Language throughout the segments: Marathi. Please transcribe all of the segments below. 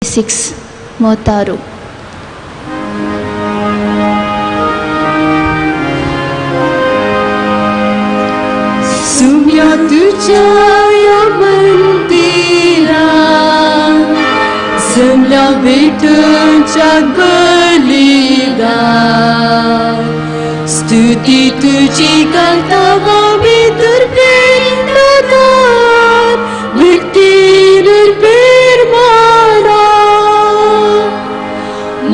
36 36 Sumya tuja ya mandira Zemля भेटूंच्या गलीला स्तुती तुझी करतावा मी दुर्बीर व्यक्ती निर्भीर माना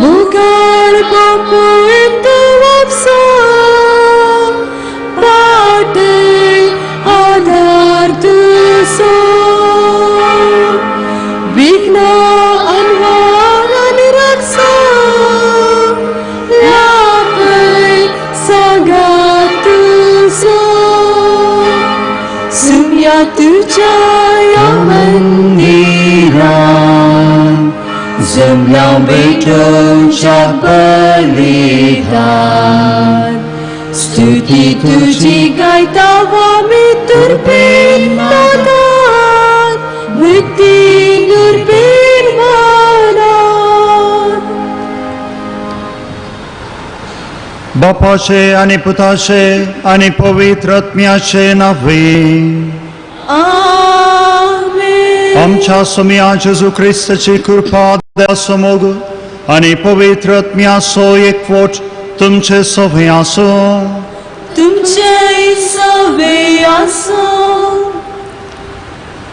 मुगार बापू इंदु वापसा पाटे आधार तुझा विघ्ना अन्वार निरक्षा लाभय सगा तुझा सुम्या तुझ्या या मंदिरात जमल्या भेटूंच्या बलिदान स्तुती तुझी गायतावा मी दुर्बीर नादात व्यक्ती दुर्बीर मानात बापाचे आणि पुताचे आणि पवित्र आत्म्याचे नावे आमेन आमच्या स्वाम्या जेजू ख्रिस्ताची कृपा देवासमोर आणि पवित्र आत्म्याचो एकवट तुमचे सभे आसो तुमचे सवे आसो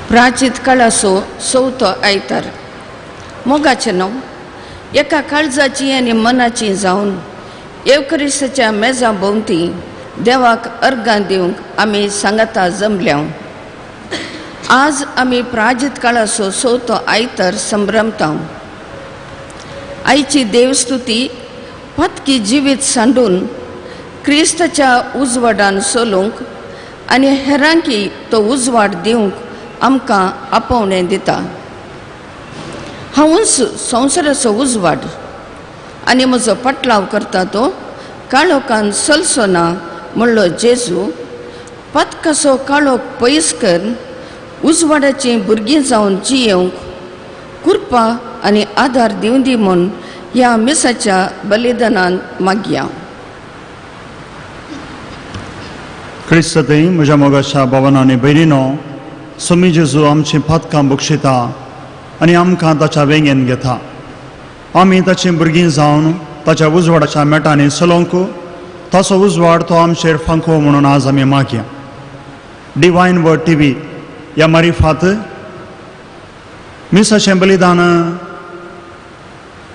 प्राचित काळासो चवथो आयतार मोगाचे न्हू एका काळजाची आनी मनाची जावन येवकरिस्ताच्या मेजा भोवती देवाक अर्गां दिवंक आमी सांगाता जमल्या आज आमी प्राजीत काळाचो चवथो आयतार संभ्रमता आयची देवस्तुती पत्की जिवीत सांडून क्रिस्ताच्या उजवाडान सोलूंक आनी हेरांकी तो उजवाड दिवंक आमकां आपोवणें दिता हांवूच संवसाराचो उजवाड आनी म्हजो पटलाव करता तो काळोखान चलचो ना म्हणलो जेजू पत्काचो काळोख पयस कर उजवाडाचीं भुरगीं जावन जियेवंक कृपा आनी आदार दिवं दी म्हूण ह्या मिसाच्या बलिदानान मागया क्रिस्ताते म्हज्या मोगाच्या भावांनो आनी भयणीनो स्वामी जेजू आमची पातकां बक्षिता आनी आमकां ताच्या वेंगेन घेता आमी ताचीं भुरगीं जावन ताच्या उजवाडाच्या मेटांनी चलोवंक ताचो उजवाड तो आमचेर फांको म्हणून आज आमी मागया डिवायन वर्ड टीव्ही ह्या मारिफात मिसाचें बलिदान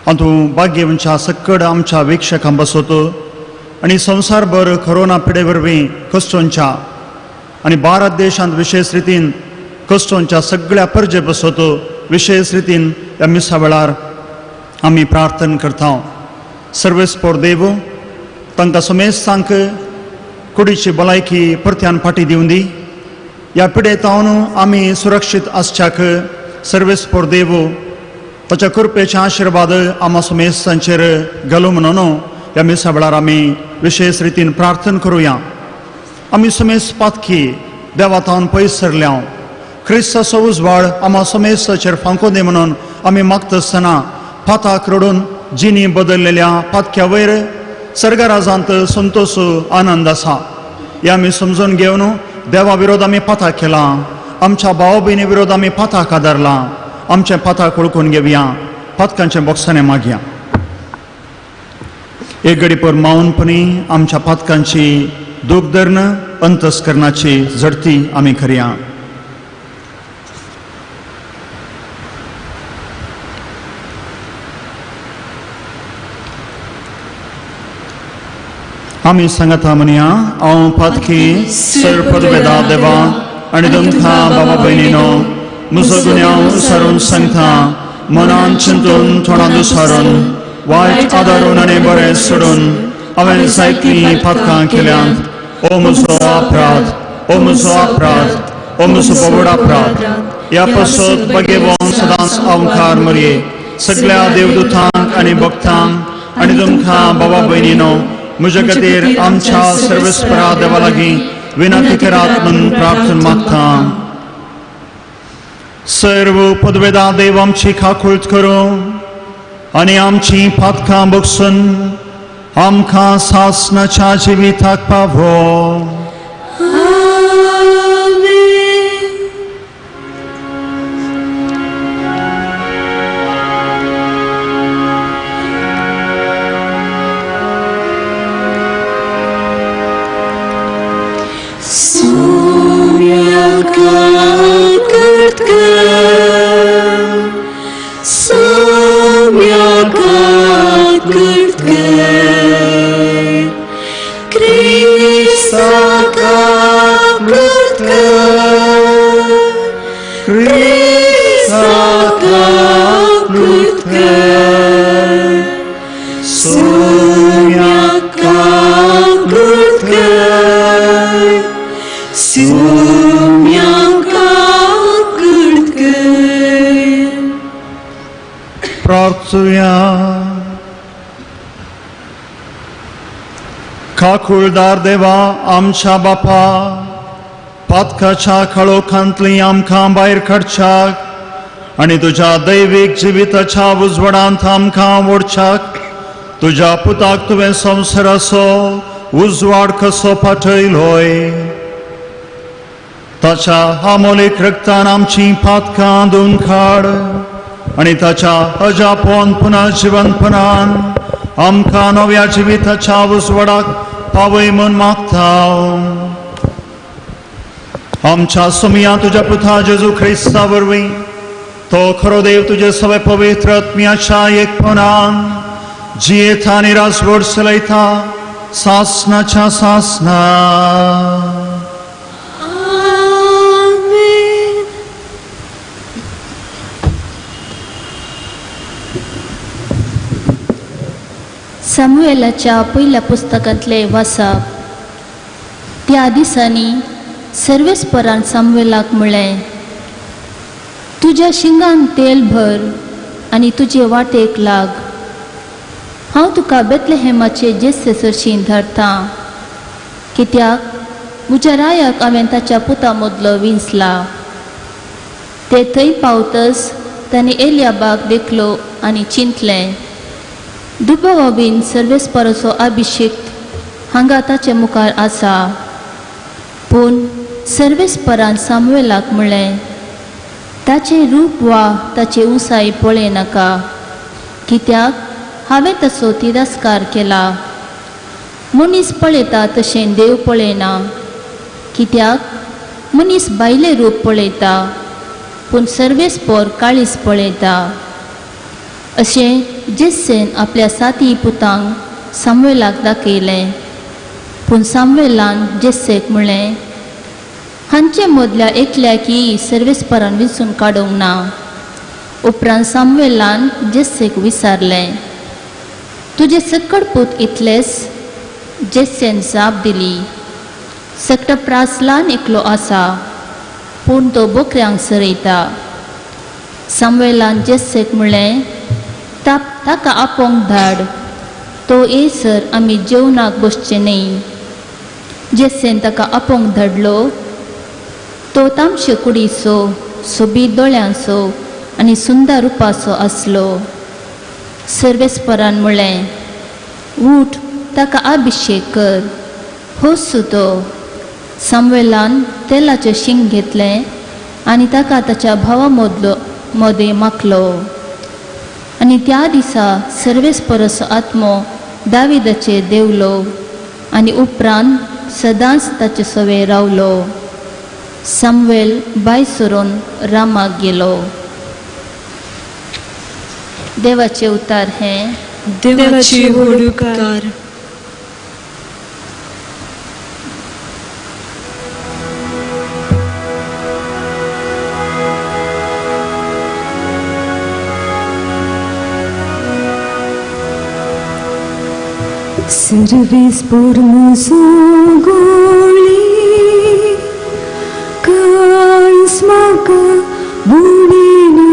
हातूं भाग्यवंच्या सकड आमच्या वीक्षकां बसत आनी संवसारभर कोरोना पिडे वरवीं कश्टांच्या आनी भारत देशांत विशेष रितीन कश्टांच्या सगळ्या परजे बसत विशेष रितीन ह्या मिसा वेळार आमी प्रार्थना करता सर्वेस्पोर देव तांकां समेस्तांक कुडीची भलायकी परत्यान फाटी दिवं दी ह्या पिडेतावन आमी सुरक्षीत आसच्याक सर्वेस्पोर देव ताच्या कृपेचे आशिर्वाद आमा समेस्तांचेर घालूं म्हणून ह्या मिसा वेळार आमी विशेष रितीन प्रार्थना करुया आमी समेस पातकी देवातावन पयस सरल्या क्रिस्ताचो उजवाड आमा समेस्ताचेर फांको दी म्हणून आमी मागता आसतना पाताक रडून जिणी बदललेल्या पातक्या वयर सर्गराजांत संतोष आनंद आसा हे आमी समजून घेवन देवा विरोध आमी पाताक केला आमच्या भाव भयणी विरोध आमी पाताक आदारला आमचे पाताक वळखून घेवया पातकांचे बोक्साने मागया एक घडीपर माऊनपणी आमच्या पातकांची दूखधर्ण अंतस्करणाची झडती आमी करया आमी सांगता म्हणया हांव पातकी सरपदवेदा देवा आनी तुमकां बाबा भयणीनो म्हजो गुन्यांव विसरून सांगता मनान चिंतून तोंडान विसरून वायट आदारून आनी बरें सोडून हांवें जायतीं पातकां केल्यांत ओ म्हजो अपराध ओ म्हजो अपराध ओ म्हजो बोबड अपराध ह्या पासत बगेवोन सदांच अवकार मरये सगळ्या देवदूतांक आनी भक्तांक आनी तुमकां बाबा भयणीनो म्हजे खातीर आमच्या सर्वेस्परा देवा लागीं विनंती करात म्हणून प्रार्थना मागता सर्व पदवेदा देव आमची खाकुळट करूं आनी आमची पातकां बगसून आमकां सासणाच्या जिविताक पावो. प्रार्थुया. खाकुळदार देवा आमच्या बापा, पातकाच्या काळोखांतली आमकां भायर काडच्याक आनी तुज्या दैवीक जिविताच्या उजवाडांत आमकां ओडच्याक तुज्या पुताक तुवें संवसाराचो उजवाड कसो पाठयलोय. ताच्या अमोलीक रक्तान आमची पातकां धुवन काड आनी ताच्या अजापोन पुन्हा जिवंतपणान आमकां नव्या जिविताच्या उजवाडाक पावय म्हूण मागता. आमच्या सुमिया तुज्या पुता जेजू ख्रिस्ता वरवीं तो खरो देव तुजे सगळे पवित्र आत्म्याच्या एकपणान जियेता आनी राजवट चलयता सासणाच्या सासना. सामुएलाच्या पहिल्या पुस्तकांतले वाचप. त्या दिसांनी सर्वेस्परान सामुएलाक म्हळें, तुज्या शिंगान तेल भर आनी तुजे वाटेक लाग. हांव तुका बेतलेहेमाचे जेस्से सरशीं धाडटां, कित्याक म्हज्या रायाक हांवें ताच्या पुता मदलो विंचला. ते थंय पावतच ताणें एलियाबाक देखलो आनी चिंतलें, दुबावा बीन सर्वेस्पराचो अभिषेक हांगा ताचे मुखार आसा. पूण सर्वेस्परान सामुएलाक म्हळें, ताचे रूप वा ताचे उंचाई पळय नाका, कित्याक हांवें ताचो तिरस्कार केला. मनीस पळयता तशें देव पळयना, कित्याक मनीस भायलें रूप पळयता पूण सर्वेस्पर काळीज पळयता. अशें जेस्सेन आपल्या साती पुतांक सामुएलाक दाखयलें. पूण सामुएलान जेस्सेक म्हळें, हांचे मदल्या एकल्याकय सर्वेस्परान विंचून काडूंक ना. उपरांत सामुएलान जेस्सेक विचारलें, तुजे सकड पूत इतलेच? जेस्सेन जाप दिली, सकट प्रासलान एकलो आसा, पूण तो बोकऱ्यांक सरयता. सामुएलान जेस्सेक म्हळें, ताका आपोवंक धाड, तो येसर आमी जेवणाक बसचे न्ही. जेस्सेन ताका आपोवंक धाडलो. तो तामशे कुडीचो, सोबीत दोळ्यांचो आनी सुंदर रुपाचो आसलो. सर्वेस्परान म्हळें, उठ, ताका अभिषेक कर. होच तो. सामुएलान तेलाचें शींग घेतलें आनी ताका ताच्या भावा मदें माखलो. आनी त्या दिसा सर्वेस्पराचो आत्मो दाविदाचेर देवलो आनी उपरांत सदांच ताचे सवे रावलो. सामुएल भायर सरून रामाक गेलो. देवाचे उतार हें. देवाची होडुकार. सर्वेस्पर म्हजो गोळी कांयच म्हाका बुडिना.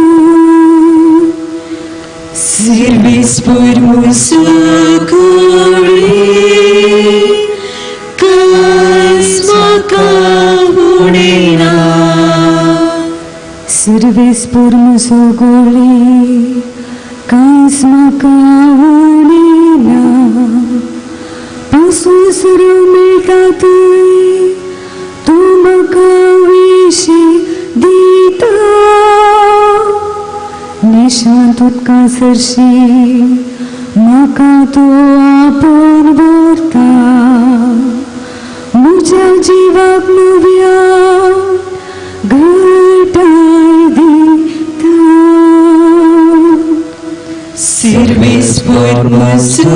सर्वेस्पर म्हजो गोळी कांयच म्हाका बुडिना. सर्वेस्पर सर्वेस परमसगोळी कांस म्हाका आवडिना पासून सर्व मेळटा थंय तूं म्हाका विशी दिता निशांत उदका सरशी म्हाका तूं आपोवन भरता म्हज्या जिवाक नव्या घटाय दिता Servis परमसगोळी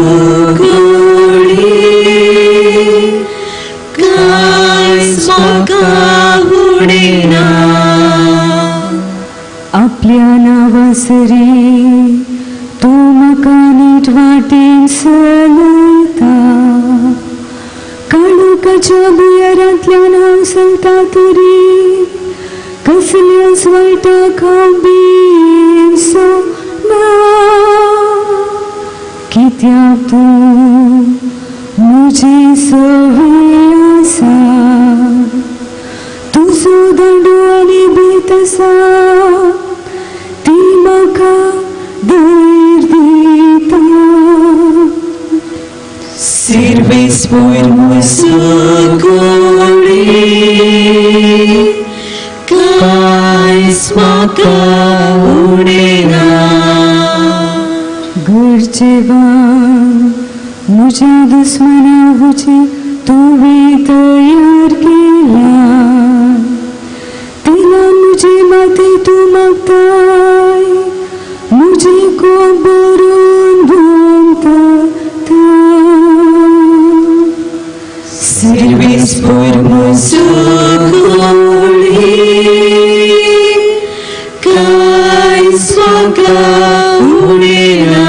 कांस म्हाका आवडिना आपल्या नावासरी तूं म्हाका नीट वाटेन चलयता काळोखाच्या भुंयारांतल्यान हांव सांगता तरी कसल्याच वायटाक हांव भियेचो ना कित्याक तूं म्हजी सवय आसा तुजो दंडो आनी भीत आसा ती म्हाका धैर्य दिता Servis परमसगोळी कांस म्हाका आवडिना घरचे म्हज्या दुस्मनाची तुवें तयार केला तिला म्हजे माथे तूं मागताय म्हजे कोण बरोवन भोंवता Servis परमसगोळी कांस म्हाका आवडिना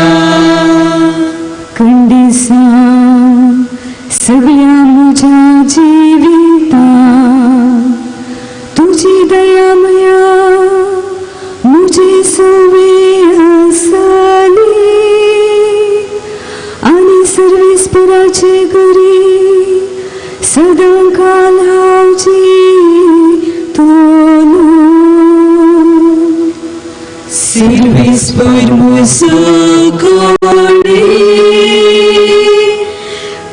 खंडिसा सगळ्या म्हज्या जिवितांत तुजी दया मया म्हजी सवय आसली आनी सर्वेस्पराचे घरी सदां काल हांव जितलो Servis परमसगोळी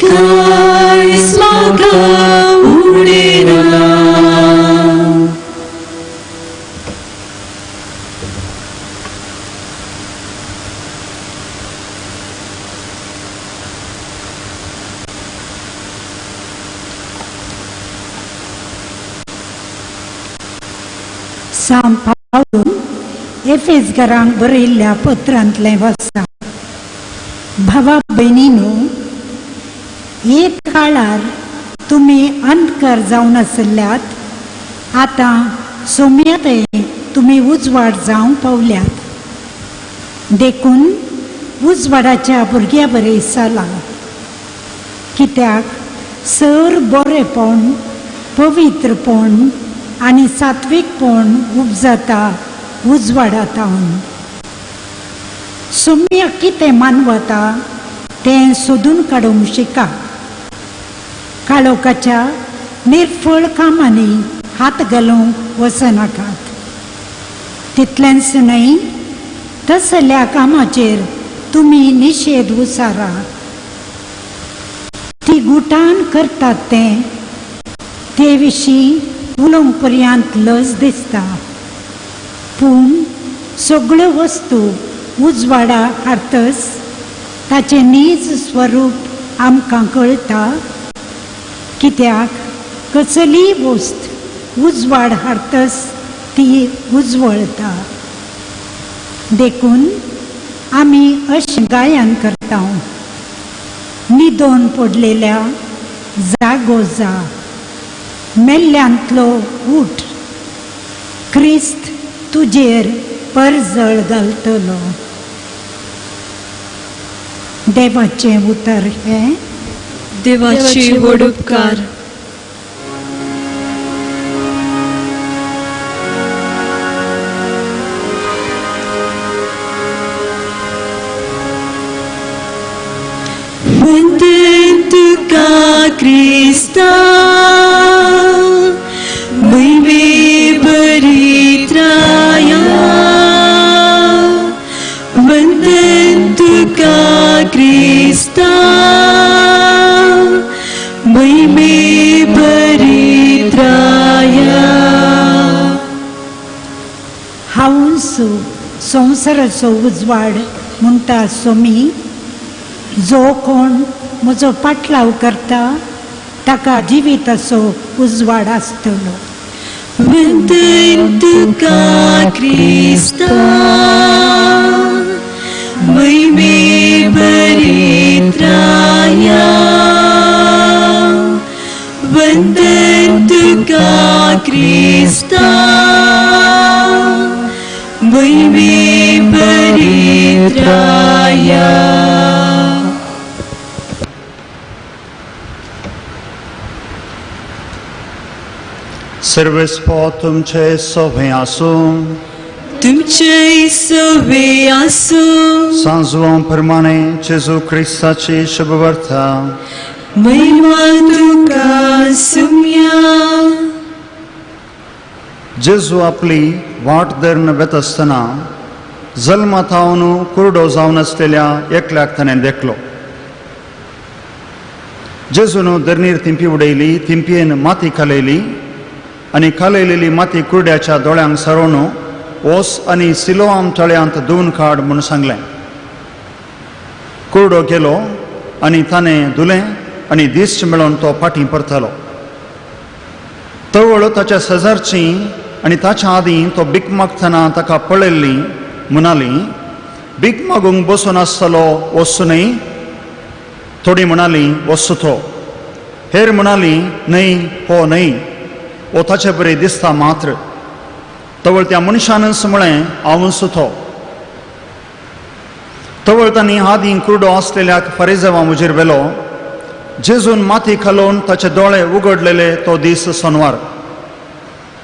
कांस म्हाका आवडिना सांत पावल एफेसकारांक बरयल्ल्या पत्रांतलें वाचता. भावा भयणीनो, एक काळार तुमी अंधकार जावन आसल्यात, आतां सोम्यते तुमी उजवाड जावंक पावल्यात. देखून उजवाडाच्या भुरग्या बरें चला, कित्याक सर बरेपण, पवित्रपण आनी सात्विकपण उपजता उजवाडांतावन. सोम्य कितें मानवता तें सोदून काडूंक शिका. काळोखाच्या निर्फळ कामांनी हात घालूंक वचनाकात. तितलेंच न्हय, तसल्या कामाचेर तुमी निशेध उसारा. ती गुटान करतात ते विशीं उलोवंक पर्यंत लज दिसता. पूण सगळ्यो वस्तू उजवाडा हाडटस ताचें नीज स्वरूप आमकां कळटा, कित्याक कसलीय वस्त उजवाड हाडटस ती उजवळटा. देखून आमी अशें गायन करता, न्हिदोन पडलेल्या जागो जा, मेल्ल्यांतलो उठ, क्रिस्त तुजेर परजळ घालतलो. देवाचें उतर हें. देवाची व्हड उपकार. वंदन तुका क्रिस्ता, महिमे बरी त्राया वंदन तुका क्रिस्ता महिमे भरित्राया हांवसो संवसाराचो उजवाड म्हणटा असो मी जो कोण म्हजो पाटलाव करता ताका जिविताचो उजवाड आसतलो. वंदन तुका क्रिस्ता महिमे भरित्राया वंदन तुका क्रिस्ता महिमे भरित्राया. सर्वस्व तुमचे सोबे आसूं. तुमचे सवे आसूं. सांजवां प्रमाणे जेजू ख्रिस्ताची शुभ वार्ता महिमा तुका सुम्या. जेजू आपली वाट धरून वेत आसतना जल्मातावन कुरडो जावन आसलेल्या एकल्याक ताणें देखलो. जेजून धरणीर तिंपी उडयली, तिंपयेन माती खालयली आनी खालयलेली माती कुरड्याच्या दोळ्यांक सारोवन ओस आनी सिलोआम तळ्यांत धुवन काड म्हूण सांगलें. कुरडो गेलो आनी ताणें धुलें आनी दिश्ट मेळोवन तो फाटीं परतलो. तवळ ताच्या शेजारची आनी ताच्या आदीं तो भीक मागतना ताका पळयल्ली म्हणाली, भीक मागूंक बसून आसतलो वचचो न्हय? थोडी म्हणाली, वचचो तो. हेर म्हणाली, न्हय हो न्हय, वो ताचे बरें दिसता मात्र. तवळ त्या मनशानच म्हळें, हांव वचचो. तवळ तांणी आदीं कुरडो आसलेल्या फरिसांवां मुजेर व्हेलो. जेजून माती खालोवन ताचे दोळे उगडलेले तो दीस सोनवार.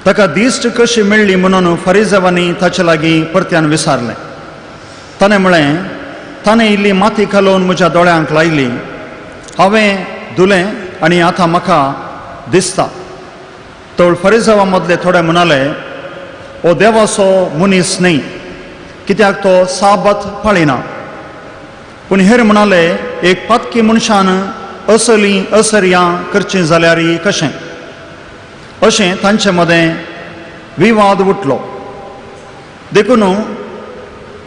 ताका दिश्ट कशी मेळ्ळी म्हणून फरिसांवांनी ताचे लागीं परत्यान विचारलें. ताणें म्हळें, ताणें इल्ली माती खालोवन म्हज्या दोळ्यांक लायली. हांवें धुलें आनी आतां म्हाका दिसता. तवळ फरिसांवां मदले थोडे म्हणाले, हो देवाचो मनीस न्हय, कित्याक तो साबत पाळिना. पूण हेर म्हणाले, एक पातकी मनशान असलीं असर्यां करचीं जाल्यार कशें? अशें तांचे मदें विवाद उठलो. देखून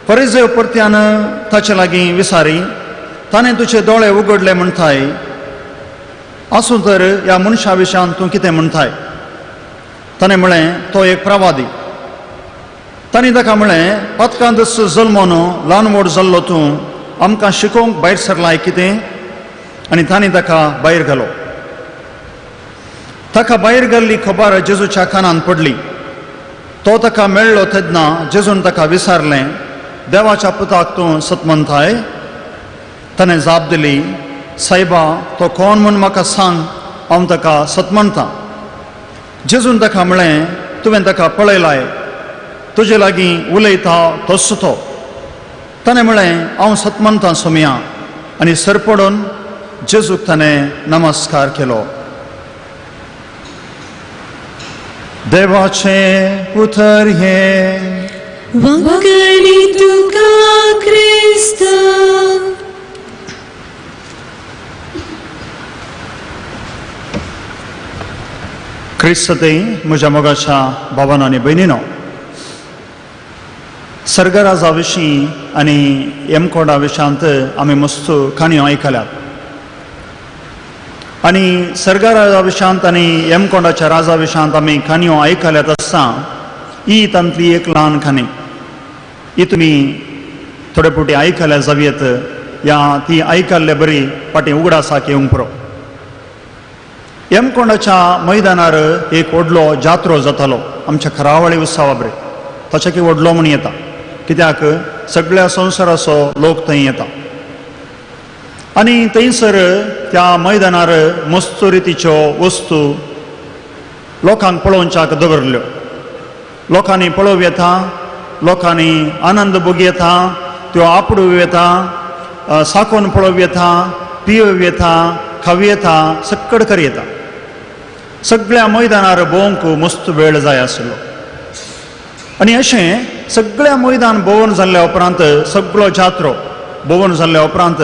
फरिसांव परत्यान ताचे लागीं विचारी, ताणें तुजे दोळे उगडले म्हणटाय, आसूं तर ह्या मनशा विशयान तूं कितें म्हणटाय? ताणें म्हळें, तो एक प्रवादी. तांणी ताका म्हळें, पातकांत जल्मोन ल्हान व्हड जाल्लो तूं आमकां शिकोवंक भायर सरलाय कितें? आनी तांणी ताका भायर घालो. ताका भायर घाल्ली खबर जेजूच्या कानान पडली. तो ताका मेळ्ळो तेन्ना जेजून ताका विचारलें, देवाच्या पुताक तूं सत म्हणटाय? ताणें जाप दिली, सायबा तो कोण म्हूण म्हाका सांग, हांव ताका सत म्हणटां. जेजून ताका म्हळें, तुवें ताका पळयलाय, तुजे लागीं उलयता तोच तो. ताणें म्हळें, हांव सत म्हणटां सोम्या. आनी सरपडून जेजूक ताणें नमस्कार केलो. देवाचे पुतर हे वंकडी तुका क्रिस्ता. क्रिस्ततेय म्हज्या मोगाच्या भावांनो आनी भयणीनो, सर्गराजा विशीं आनी येमकोडा विशयांत आमी मस्त काणयो आयकल्यात. आनी सर्गराजा विशयांत आनी येमकोंडाच्या राजा विशयांत आमी काणयो आयकल्यात आसता ही तांतली एक ल्हान काणी. ही तुमी थोडे पुटी आयकल्या जावयेत, या ती आयकल्ले बरी फाटीं उगडासाक येवंक पुरो. येमकोंडाच्या मैदानार एक व्हडलो जात्रो जातालो आमच्या खरावळी उत्सवा बरें. ताच्याकी व्हडलो म्हूण येता, कित्याक सगळ्या संवसाराचो लोक थंय येता. आनी थंयसर त्या मैदानार मस्त रितीच्यो वस्तू लोकांक पळोवच्याक दवरल्यो. लोकांनी पळोवं येता, लोकांनी आनंद भोगी येता, त्यो आपडूं येता, साकोन पळोवं येता, पियेव येता, खाव येता, सक्कड कर येता. सगळ्या मैदानार भोवंक मस्त वेळ जाय आसलो. आनी अशें सगळ्या मैदान भोंवून जाल्ल्या उपरांत सगळो जात्रो भोवन जाल्ल्या उपरांत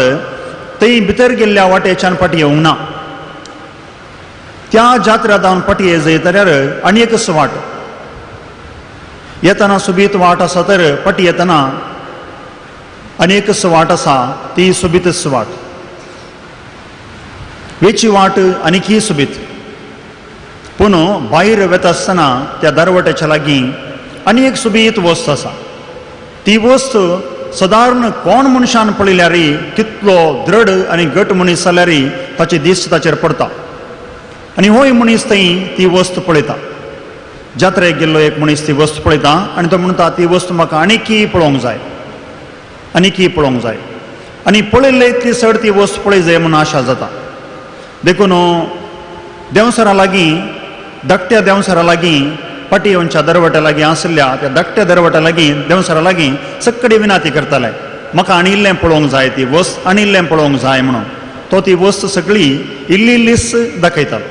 थंय भितर गेल्ल्या वाटेच्यान पाटी येवंक ना. त्या जात्रेंत हांव पाटी येयतल्यार आनी एकच वाट येतना सोबीत वाट आसा तर पाटी येतना आनी एकच वाट आसा ती सोबीतच वाट. वेची वाट आनीकय सोबीत. पूण भायर वेता आसतना त्या दरवट्याच्या लागीं आनी एक सोबीत वस्त आसा. ती वस्त सादारण कोण मनशान पळयल्यार कितलो दृढ आनी घट मनीस जाल्यार ताची दिश्ट ताचेर पडटा. आनी होय मनीस थंय ती वस्त पळयता. जात्रेक गेल्लो एक मनीस ती वस्त पळयता आनी तो म्हणटा ती वस्त म्हाका आनीकय पळोवंक जाय, आनीकय पळोवंक जाय. आनी पळयल्ले इतली चड ती वस्त पळय जाय म्हूण आशा जाता. देखून देंवसरा लागीं धाकट्या देंवसरा लागीं पाटयेवच्या दरवट्या लागीं आसल्या त्या धाकट्या दरवट्या लागीं देंवसरा लागीं सक्कडे विनाती करताले म्हाका आनी इल्लें पळोवंक जाय ती वस्त, आनी इल्लें पळोवंक जाय म्हणून. तो ती वस्त सगळी इल्ली इल्लीच दाखयतालो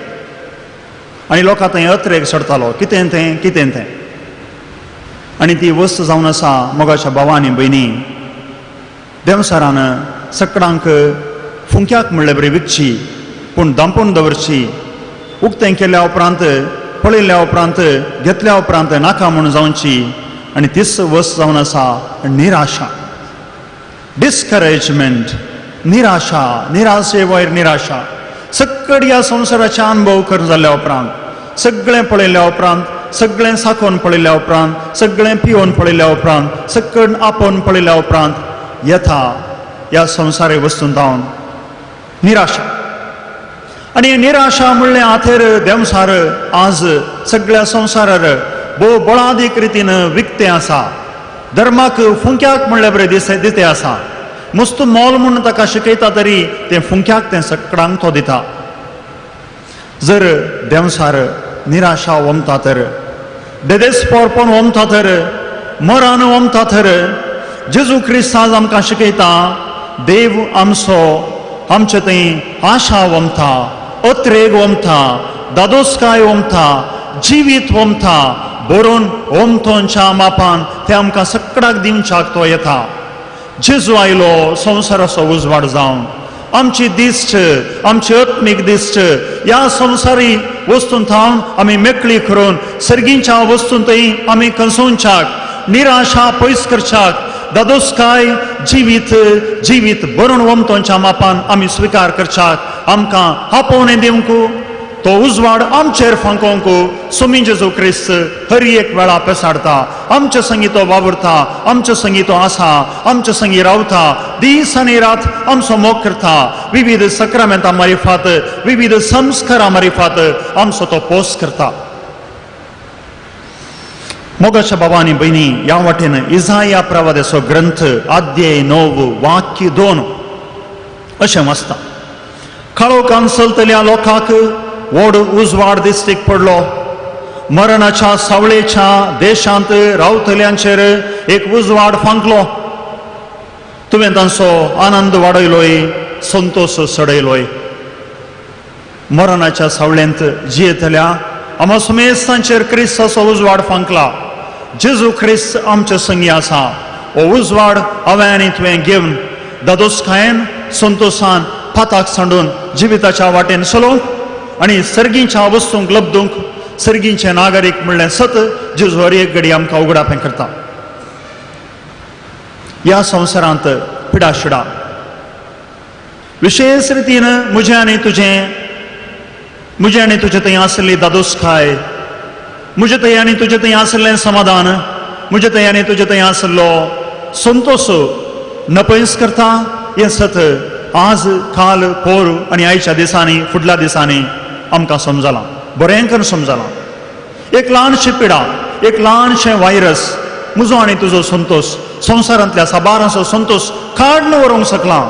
आनी लोकां थंय अत्रेक सडतालो कितें तें कितें तें. आनी ती वस्त जावन आसा मोगाच्या भावांनी भयणी देंवसरान सक्कडांक फुंक्याक म्हणले बरी विकची पूण दांपून दवरची. उक्तें केल्या उपरांत पळयल्या उपरांत घेतल्या उपरांत नाका म्हूण जावची. आनी तीच वस्त जावन आसा निराशा, डिस्करेजमेंट. निराशा, निराशे वयर निराशा. सक्कड ह्या संवसाराचे अनुभव कर जाल्ल्या उपरांत, सगळें पळयल्या उपरांत, सगळें साकोन पळयल्या उपरांत, सगळें पिवोवन पळयल्या उपरांत, सक्कड आपोवन पळयल्या उपरांत येता ह्या संवसारी वस्तूंत हांव निराशा. आनी निराशा म्हणलें आथेर देंवसार आज सगळ्या संवसारार भोव बळादीक रितीन विकतें आसा. धर्माक फुंक्याक म्हणले बरें दितें आसा. मस्त मोल म्हूण ताका शिकयता तरी तें फुंक्याक तें सक्कडांक तो दिता. जर देंवसार निराशा वमता तर, देदेस्परपण वमता तर, मरण वमता तर जेजू क्रिस्त आज आमकां शिकयता देव आमचो आमचे थंय आशा वमता, अत्रेग वमता, दादोसकाय वमता, जिवीत वमता, बरोवन वमतोंच्या मापान ते आमकां सक्कडाक दिवच्याक तो येता. जेजू आयलो संवसाराचो उजवाड जावन आमची दिश्ट, आमची आत्मीक दिश्ट ह्या संवसारी वस्तूंत आमी मेकळी करून सर्गीच्या वस्तूंतय आमी कंसोवच्याक, निराशा पयस करच्याक, दादोसकाय जिवीत जिवीत बरोवन वमतोंच्या मापान आमी स्विकार करच्याक आमकां आपोवणें दिवंक, तो उजवाड आमचेर फांकोवंक सोमी जेजू क्रिस्त हर एक वेळा पेसाडता. आमचे संगी तो वावुरता, आमचे संगी तो आसा, आमचे संगी रावता, दीस आनी रात आमचो मोग करता. विविध सक्रामेंतां मारिफात, विविध संस्कारां मारिफात आमचो तो पोस करता. मोगाच्या भावांनी भयणी ह्या वाटेन इजाया प्रवादाचो ग्रंथ अध्याय 9 वाक्य 2 अशें वाचता. काळोखान चलतल्या लोकांक व्हड उजवाड दिश्टीक पडलो. मरणाच्या सावळेच्या देशांत रावतल्यांचेर एक उजवाड फांकलो. तुवें तांचो आनंद वाडयलोय, संतोश सडयलोय. मरणाच्या सावळेंत जियेतल्या आमच्या समेस्तांचेर क्रिस्ताचो उजवाड फांकला. जेजू क्रिस्त आमचे संगी आसा. हो उजवाड हांवें आनी तुवें घेवन दादोसकायेन संतोषान फाताक सांडून जिविताच्या वाटेन चलोवंक आनी सर्गीच्या वस्तूंक लब्दूंक सर्गीचे नागरीक म्हणलें सत जेजू हर एक घडी आमकां उगडापें करता. ह्या संवसारांत पिडाशिडा विशेष रितीन म्हजें आनी तुजें थंय आसली दादोसकाय, म्हजे थंय आनी तुजें थंय आसलें समाधान, म्हजे थंय आनी तुजें थंय आसलो संतोश नपयस करता. हें सत आज काल पोर आनी आयच्या दिसांनी फुडल्या दिसांनी आमकां समजलां, बरें करून समजलां. एक ल्हानशी पिडा, एक ल्हानशें वायरस म्हजो आनी तुजो संतोश, संवसारांतल्या साबाराचो संतोश काडून व्हरूंक शकलां.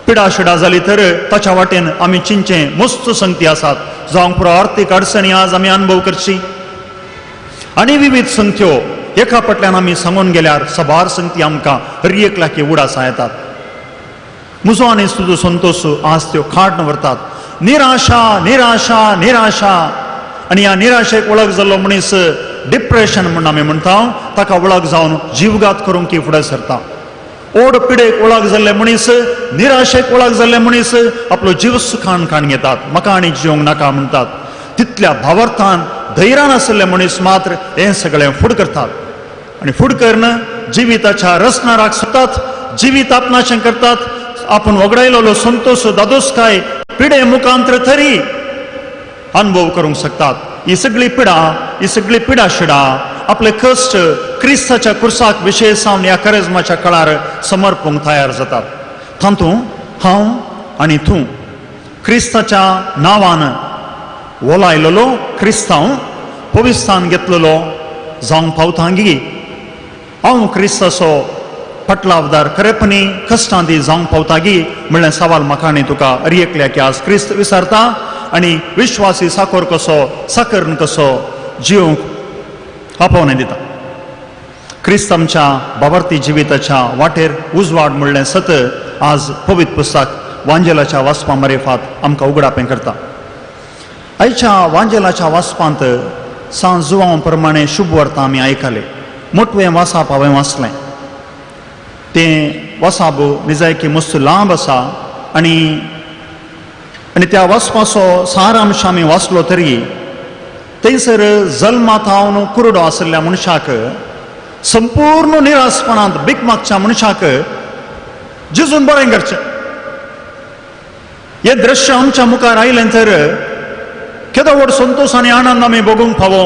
पिडा शिडा जाली तर ताच्या वाटेन आमी चिंचें मस्त संगती आसात. जावंक पुरो आर्थीक अडचणी आज आमी अनुभव करची आनी विविध संगत्यो एका फाटल्यान आमी सांगून गेल्यार साबार संगती आमकां हर एक लाकी उडासा येतात. म्हजो आनी तुजो संतोश आज त्यो काडून व्हरतात. निराशा निराशा निराशा आनी ह्या निराशेक वळख जाल्लो मनीस डिप्रेशन म्हूण आमी म्हणटा, ताका वळख जावन जीवघात करूंक फुडें सरता. ओढ पिडेक ओळख जाल्ले मनीस, निराशेक ओळख जाल्ले मनीस आपलो जीव सुखान खाण घेतात, म्हाका आनी जिवंक नाका म्हणटात. तितल्या भावार्थान धैर्यान आशिल्ले मनीस मात्र हें सगळें फुड करतात. आनी फुड करून जिविताच्या रसनाराक सोदतात, जिवीत आपणाचें करतात. आपूण वगडायलो संतोष दादोसकाय पिडे मुखांतर तरी अनुभव करूंक शकतात. ही सगळी पिडा शिडा आपले कश्ट क्रिस्ताच्या कुर्साक विशेष सावन ह्या करेजमाच्या काळार समर्पूंक तयार जातात. तातूंत हांव आनी तूं क्रिस्ताच्या नांवान ओलायलेलो क्रिस्तांव पवित्रान घेतलेलो जावंक पावतांगी हांव क्रिस्ताचो पटलावदार खरेपणी कश्टांती जावंक पावतागी म्हणलें सवाल म्हाका आनी तुका अरियेकल्या की आज क्रिस्त विचारता आनी विश्वासी साकर कसो जिवंक आपोवणें दिता. क्रिस्त आमच्या भावार्थी जिविताच्या वाटेर उजवाड म्हणलें सत आज पवित्र पुस्तक वांजेलाच्या वाचपा मार्फत आमकां उगडापें करता. आयच्या वांजेलाच्या वाचपांत सांज जुवां प्रमाणे शुभ वर्तां आमी आयकले. मोठवें वासाप हांवें वाचलें. तें वासाब निजायकी मस्त लांब आसा आनी त्या वाचपाचो सारांश आमी वाचलो तरी थंयसर जल्मातावन कुरडो आशिल्ल्या मनशाक, संपूर्ण निराशपणांत भीक मागच्या मनशाक जिजून बरें करचें हें दृश्य आमच्या मुखार आयलें तर केदो व्हड संतोश आनी आनंद आमी भोगूंक फावो.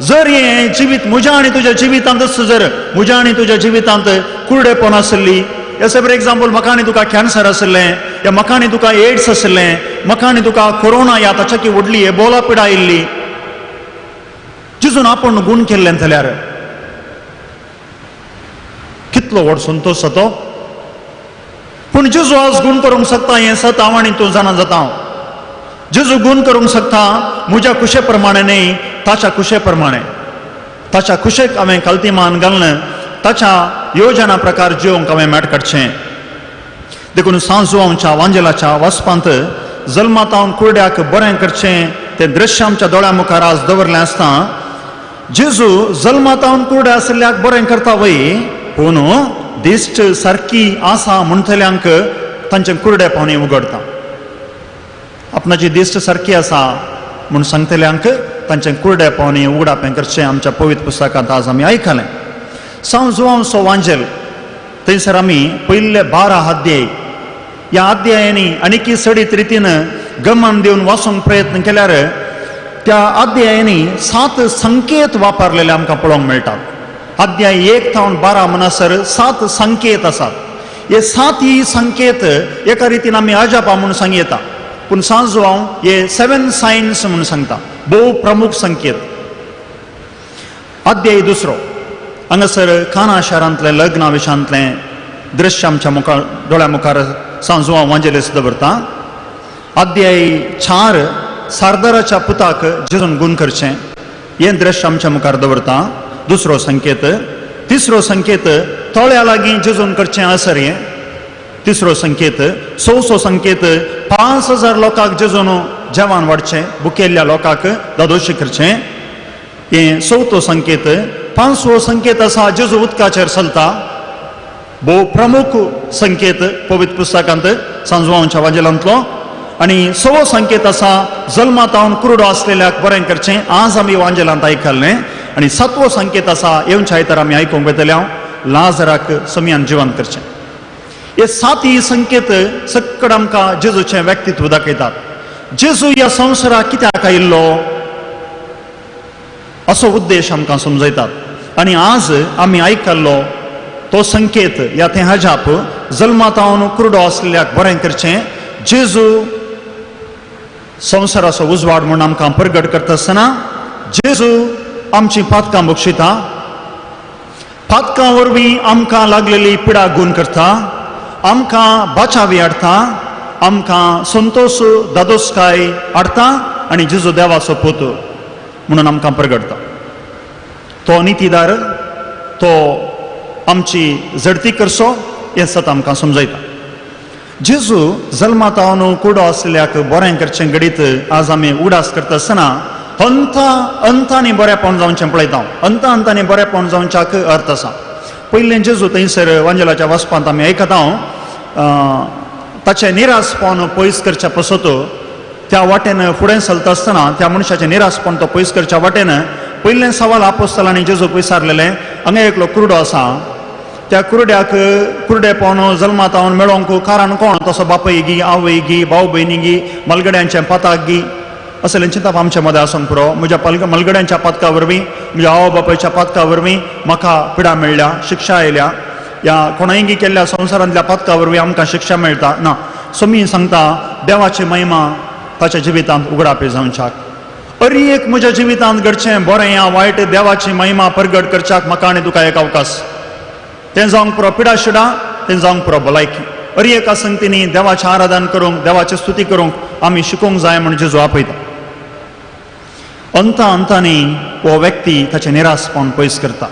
जर हें जिवीत म्हज्या आनी तुज्या जिवितांतच जर म्हज्या आनी तुज्या जिवितांत कुरडेपण आशिल्ली, जशें फॉर एग्जाम्पल म्हाका आनी तुका कॅन्सर आशिल्लें, या म्हाका आनी तुका एड्स आशिल्लें, म्हाका आनी तुका कोरोना ह्या ताच्याकी व्हडली एबोला पिडा आयिल्ली, जिजून आपूण गूण केल्लें जाल्यार कितलो व्हड संतोश जातो. पूण जेजू आज गूण करूंक शकता हें सत हांव आनी तूं जाणा जाता. जेजू गूण करूंक शकता म्हज्या कुशे प्रमाणे न्ही, ताच्या कुशे प्रमाणे. ताच्या कुशेक हांवें कल्तीमान घालून ताच्या योजना प्रकार जिवंक हांवें मेट काडचें. देखून सांजुवांच्या वांजेलाच्या वाचपांत जल्मातावन कुरड्याक बरें करचें तें दृश्य आमच्या दोळ्या मुखार आज दवरलें आसता. जेजू जल्मातावन कुरडे आशिल्ल्याक बरें करता वय, पूण दिश्ट सारकी आसा म्हणटल्यांक तांचें कुरडेपण उगडता. आपणाची दिश्ट सारकी आसा म्हूण सांगतल्यांक तांचें कुरडेपण उगडापें करचें आमच्या पवित्र पुस्तकांत आज आमी आयकलें. सांजुवांचो वांजेल थंयसर आमी पयले 12 अध्याय, ह्या अध्यायांनी आनीक सडीत रितीन गमन दिवन वाचूंक प्रयत्न केल्यार त्या अध्यायांनी 7 संकेत वापरलेले आमकां पळोवंक मेळटात. अध्याय 1 तावन 12 म्हणसर 7 संकेत आसात. हे 7 संकेत एका रितीन आमी अजापा म्हणून सांग येता, पूण सांजुवांव हे 7 सायन्स म्हणून सांगता, भोव प्रमुख संकेत. अध्याय 2 हांगासर काना शारांतलें लग्ना विशयांतलें दृश्य आमच्या मुखार दोळ्या मुखार सांजुवांव वांजेलीस दवरता. अध्याय 4 सारदाराच्या पुताक जेजून गूण करचें हें दृश्य आमच्या मुखार दवरता. 2 संकेत. 3 संकेत तोळ्या लागीं जेजून करचें असर हें 3 संकेत. 6 संकेत 5000 लोकांक जेजून जेवण वाडचें, भुकेल्ल्या लोकांक दादोशी करचें हें 4 संकेत. 5 संकेत आसा जेजू उदकाचेर चलता, भोव प्रमुख संकेत पवित्र पुस्तकांत सांजुवांच्या वांजेलांतलो. आनी 6 संकेत आसा जल्मातावन कुरडो आसलेल्याक बरें करचें, आज आमी वांजेलांत आयकल्लें. आनी 7वो संकेत आसा येवच्या आयतार आमी आयकूंक वेतल्या, लाजराक समियान जिवंत करचें. हे 7 संकेत सकड आमकां जेजूचें व्यक्तित्व दाखयतात. जेजू ह्या संवसाराक कित्याक आयिल्लो असो उद्देश आमकां समजयतात. आनी आज आमी आयकल्लो तो संकेत या तें हजाप जल्मातावन कुरडो आसलेल्याक बरें करचें. जेजू संवसाराचो उजवाड म्हूण आमकां प्रगट करता आसतना जेजू आमची पातकां बक्षिता, पातकां वरवीं आमकां लागलेली पिडा गूण करता, आमकां बाचावी हाडटा, आमकां संतोश दादोसकाय हाडटा आनी जेजू देवाचो पूत म्हणून आमकां प्रगटता. तो नितीदार, तो आमची झडती करचो हें सत आमकां समजयता. जेजू जल्मातावन कुरडो आसलेल्याक बरें करचें घडीत आज आमी उडास करता आसतना अंतांनी बरेंपण जावचें पळयता. अंतांनी बरेंपण जावच्याक अर्थ आसा. पयलें जेजू थंयसर वांजेलाच्या वचपांत आमी आयकता ताचें निरासपण पयस करच्या पसत त्या वाटेन फुडें चलता आसतना त्या मनशाचें निरासपण तो पयस करच्या वाटेन पयलें सवाल आपोस्तलांनी जेजूक विचारलेलें, हांगा एकलो कुरडो आसा, त्या कुरड्याक कुरडेपण जल्मांत हांव मेळोंक कारण कोण? तसो बापूय गी, आवय गी, भाव भयणी गी, मलगड्यांच्या पाताक गी, असलें चिंतप आमच्या मदें आसूंक पुरो. म्हज्या मलगड्यांच्या पातका वरवीं, म्हज्या आवय बापायच्या पातका वरवीं म्हाका पिडा मेळ्ळ्या, शिक्षा आयल्या. ह्या कोणायगी केल्ल्या संवसारांतल्या पातका वरवीं आमकां शिक्षा मेळटा ना. सोमी सांगता देवाची महिमा ताच्या जिवितांत उगडापी जावच्याक. अरी एक म्हज्या जिवितांत घडचें बरें या वायट देवाची महिमा परगट करच्याक म्हाका आनी तुका एक अवकाश. तें जावंक पुरो पिडा शिडा, तें जावंक पुरो भलायकी. अरी एका संगतींनी देवाचें आराधन करूंक, देवाची स्तुती करूंक आमी शिकूंक जाय म्हणजे जेजू आपयता. अंतांनी हो व्यक्ती ताचें निरासपण पयस करता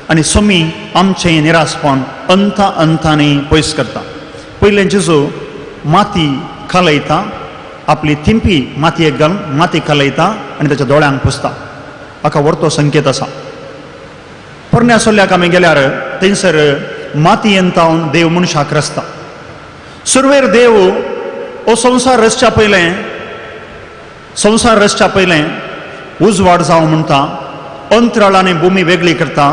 आनी सोमी आमचें निरासपण अंतांनी पयस करता. पयलें जेजू माती खालयता, आपली थिंपी मातयेक घालून माती खालयता आनी ताच्या दोळ्यांक पुसता. हाका व्हरतो संकेत आसा. पोरण्या सोल्ल्याक आमी गेल्यार थंयसर मातयेन तावन देव मनशाक रचता. सुरवेर देव हो संवसार रचच्या पयलें उजवाड जावं म्हणटा, अंतराळांनी भुमी वेगळी करता,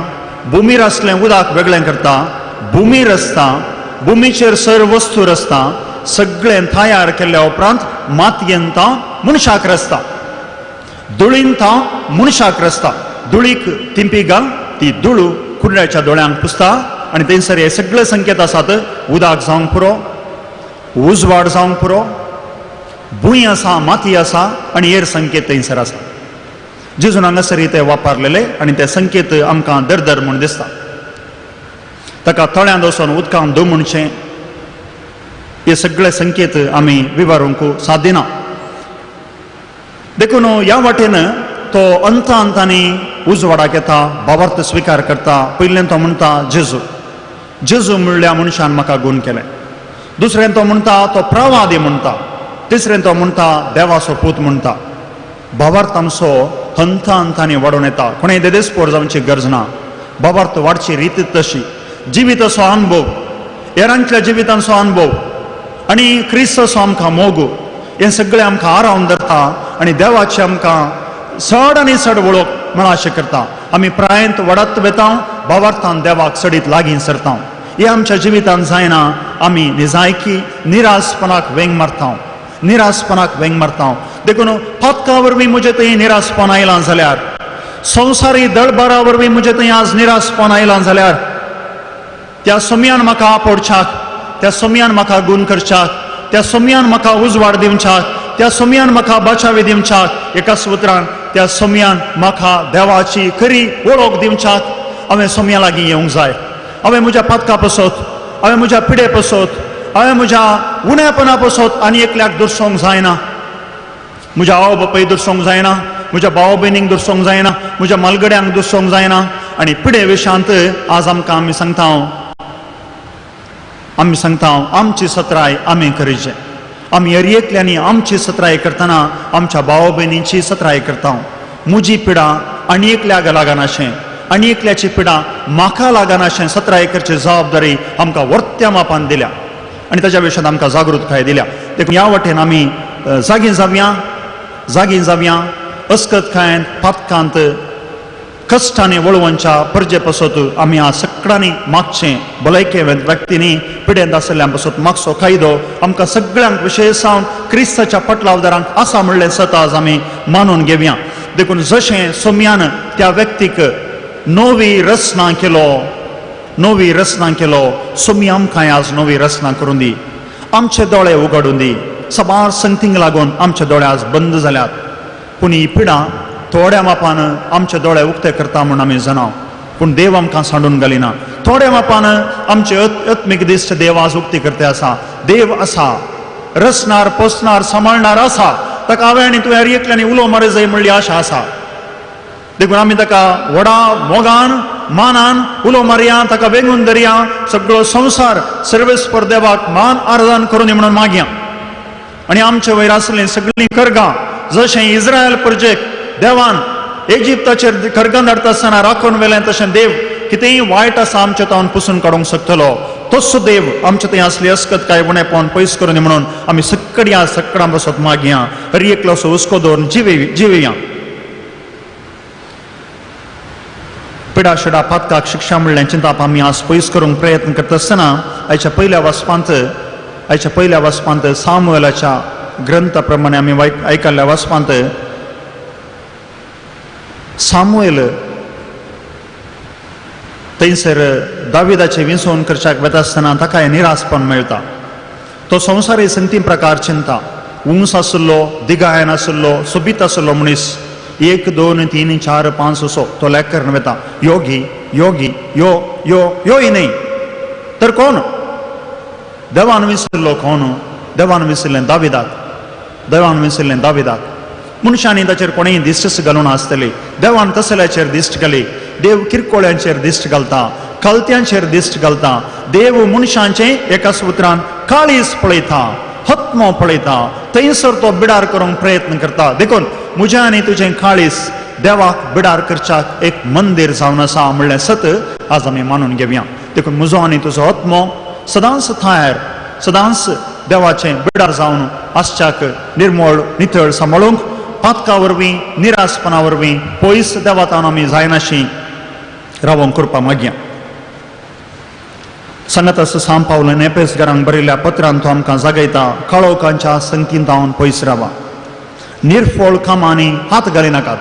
भुमीर आसलें उदक वेगळें करता, भुमी रचता, भुमीचेर सर वस्तू रचता, सगळें तयार केल्ल्या उपरांत मातयेन तां मनशाक रचता, धुळीन तां मनशाक रचता. धुळीक थिंपी घाल, ती धुळू कुर्ड्याच्या दोळ्यांक पुसता आनी थंयसर हे सगळे संकेत आसात. उदक जावंक पुरो, उजवाड जावंक पुरो, भुंय आसा, माती आसा आनी हेर संकेत थंयसर आसा. जेजून हांगासर ते वापरलेले आनी ते संकेत आमकां दर म्हूण दिसता. ताका तळ्यांत वचून उदकांत धुवणचें, हे सगळे संकेत आमी विवरूंक साध्य ना. देखून ह्या वाटेन तो अंतांनी उजवाडाक येता, भावार्थ स्विकार करता. पयलें तो म्हणटा जेजू म्हणल्या मनशान म्हाका गूण केलें. दुसरें तो म्हणटा तो प्रवादी म्हणटा. तिसरें तो म्हणटा देवाचो पूत म्हणटा. भावार्थ आमचो अंतांनी वाडून येता. कोणें देदेस्पोर जावची गरज ना. भावार्थ वाडची रीत तशी. जिविताचो अनुभव, हेरांतल्या जिवितांचो अनुभव आनी क्रिस्ताचो आमकां मोग, हें सगळें आमकां आरावन धरता आनी देवाची आमकां चड आनी चड वळख मेळाशें करता. आमी प्रायंत वाडत वेता, भावार्थान देवाक चडीत लागीं सरता. हें आमच्या जिवितांत जायना. आमी निजायकी निरासपणाक वेंग मारता. देखून पातका वरवीं म्हजे थंय निरासपण आयलां जाल्यार, संवसारी दळबारा वरवीं म्हजे थंय आज निरासपण आयलां जाल्यार, त्या सोमयान म्हाका आपडच्याक, त्या सोमयान म्हाका गूण करच्याक, त्या सोमयान म्हाका उजवाड दिवच्याक, त्या सोमयान म्हाका बाचावी दिवच्याक, एकाच उतरान त्या सोमयान म्हाका देवाची खरी वळख दिवच्याक हांवें सोमया लागीं येवंक जाय. हांवें म्हज्या पातका पसत, हांवें म्हज्या पिडे पसत, हांवें म्हज्या उणेपणा पसत आनी एकल्याक दुरसोंक जायना. म्हज्या आवय बापाय दुरसोंक जायना, म्हज्या भाव भयणीक दुरसोंक जायना, म्हज्या मलगड्यांक दुरसोंक जायना. आनी पिडे विशयांत आज आमकां आमी सांगता आमची सत्राय आमी करचें. आमी एकल्यांनी आमची सत्राय करतना आमच्या भाव भयणींची सत्राय करता. म्हजी पिडा आनी एकल्याक लागनाशें, आनी एकल्याची पिडा म्हाका लागनाशें सत्राय करची जबाबदारी आमकां वर्त्या मापान दिल्या आनी ताच्या विशयांत आमकां जागृतकाय दिल्या. देखून ह्या वाटेन आमी जागीं जावया. अस्कतकायेंत, पातकांत, कश्टांनी वळवनच्या परजे पसत आमी आज सगळ्यांनी मागचें. भलायके व्यक्तींनी पिडेंत आसलेल्या पसत मागचो कायदो आमकां सगळ्यांक विशेशान क्रिस्ताच्या पटलावदारांक आसा म्हणलें सत आज आमी मानून घेवया. देखून जशें सोमयान त्या व्यक्तीक नवी रचना केलो, सोमी आमकां आज नवी रचना करून दी. आमचे दोळे उगडून दी. सबार संगतींक लागून आमचे दोळे आज बंद जाल्यात, पूण ही पिडा थोड्या मापान आमचे दोळे उक्ते करता म्हूण आमी जाणाव, पूण देव आमकां सांडून घालिना. थोड्या मापान आमचे आत्मीक दिश्ट देव आज उक्ती करते आसा. देव आसा, रचणार, पोसणार, सांबाळणार आसा. ताका हांवें आनी तुवें एकल्यानी उलो मारे जाय म्हणली आशा आसा. देखून आमी ताका व्हडा मोगान, मानान उलो मारया, ताका वेंगून धरया. सगळो संवसार सर्वेस्पर देवाक मान आराधन करून दी म्हणून मागया. आनी आमचे वयर आसलीं सगळीं कर्गां, जशें इस्रायल प्रजेक देवान इजिप्ताचेर कर्गां धाडटा आसतना राखून व्हेलें, तशें देव कितेंय वायट आसा आमच्या तावन पुसून काडूंक शकतलो तोच देव आमच्या थंय असली अस्कत काय उणेपण पयस करून म्हणून आमी सगळ्या सकाळां बसत मागया हर एकलो असो हुस्को दवरून जिवेया. पिडा शिडा पातकाक शिक्षा म्हणल्यार चिंताप आमी आज पयस करूंक प्रयत्न करता आसतना आयच्या पयल्या वचपांत सामुएलाच्या ग्रंथा प्रमाणे आमी आयकल्ल्या वचपांत सामुएल थंयसर दाविदाचे विंसवण करच्याक वता आसतना ताका हें निरासपण मेळटा. तो संवसारी संगती प्रकार चिंता उंच आसलो दिगायन आसलो सोबीत आसलो मनीस 1 2 3 4 5 असो तो लेख करून वता योगी योगी यो यो यो न्ही तर कोण देवान विसरलो कोण देवान विसरलें दाविदाक मनशांनी ताचेर कोणेंय दिश्ट घालून आसतली देवान तसल्याचेर दिश्ट घाली देव किरकोळ्यांचेर दिश्ट घालता कलत्यांचेर दिश्ट घालता देव मनशांचे एका सुत्रान काळीज पळयता हत्मो पळयता थंयसर तो बिडार करूंक प्रयत्न करता देखून म्हजें आनी तुजें काळीज देवाक बिडार करच्याक एक मंदिर जावन आसा म्हणलें सत आज आमी मानून घेवया. देखून म्हजो आनी तुजो आत्मो सदांच थायर सदांच देवाचें बिडार जावन आसच्याक निर्मळ नितळ सांबाळूंक पातका वरवीं निरासपणा वरवीं पयस देवातान आमी जायनाशी रावोंक करपा मागया. सांगत आसा सांब पावलें एफेसकारांक बरयल्ल्या पत्रांत तो आमकां जागयता काळोखांच्या संगतींत हांव पयस रावा निर्फळ कामांनी हात घालिनाकात.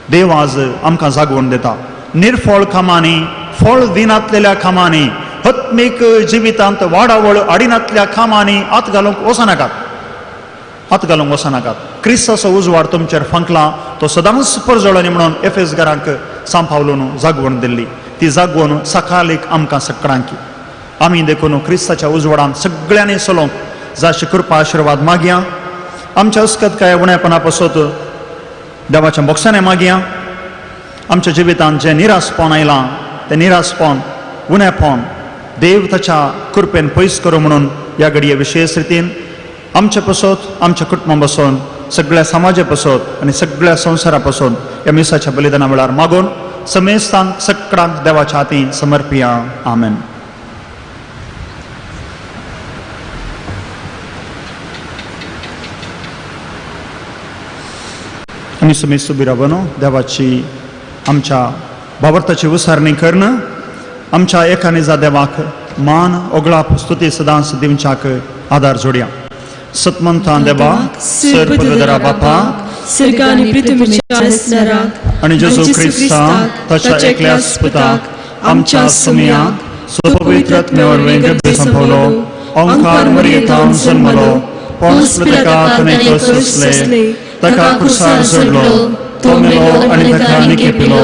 देव आज आमकां जागवण दिता निर्फळ कामांनी फळ दिनातलेल्या कामांनी हत्मीक जिवितांत वाडावळ हाडिनातल्या कामांनी हात घालूंक वचनाकात. क्रिस्ताचो उजवाड तुमचेर फंकला तो सदांच परजळनी म्हणून एफेसकारांक सांब पावलून जागवण दिल्ली. ती जागवण सकाळीक आमकां सगळ्यांकी आमी देखून क्रिस्ताच्या उजवाडान सगळ्यांनी चलोवंक जायशी कृपा आशिर्वाद मागया. आमच्या अस्कत काय उणेपणा पासत देवाच्या बोगसाने मागया. आमच्या जिवितांत जें निरासपण आयलां तें निरासपण उणेपण देव ताच्या कृपेन पयस करूं म्हणून ह्या घडये विशेष रितीन आमचे पासत आमच्या कुटुंबा पासून सगळ्या समाजा पासून आनी सगळ्या संवसारा पासून ह्या मिसाच्या बलिदाना वेळार मागून समेस्तांक सगळ्यांक देवाच्या हातीन समर्पिया. आमेन. आमी समेस्त उबी रावनो देवाची आमच्या भावार्थाची उसारणी करणं आमच्या एकानेजा देवाक मान ओगळाप स्तुती सदांच दिवच्याक आदार जोडया. सतमंतान देवा सर्वपदरा बापा सर्ग आनी पृथ्वीच्या रचणाराक आणि जेजू ख्रिस्ताक ताच्या एकल्याच पुताक आमच्या सुमयाक स्वपवित्र आत्म्यावरवीं गर्भे संपवलो ओंकार मरियेंतान जल्मलो पोंस पिलाताक अनेक सोंसले ताका क्रुसार चडलो तो मेलो आनी ताका निकेपिलो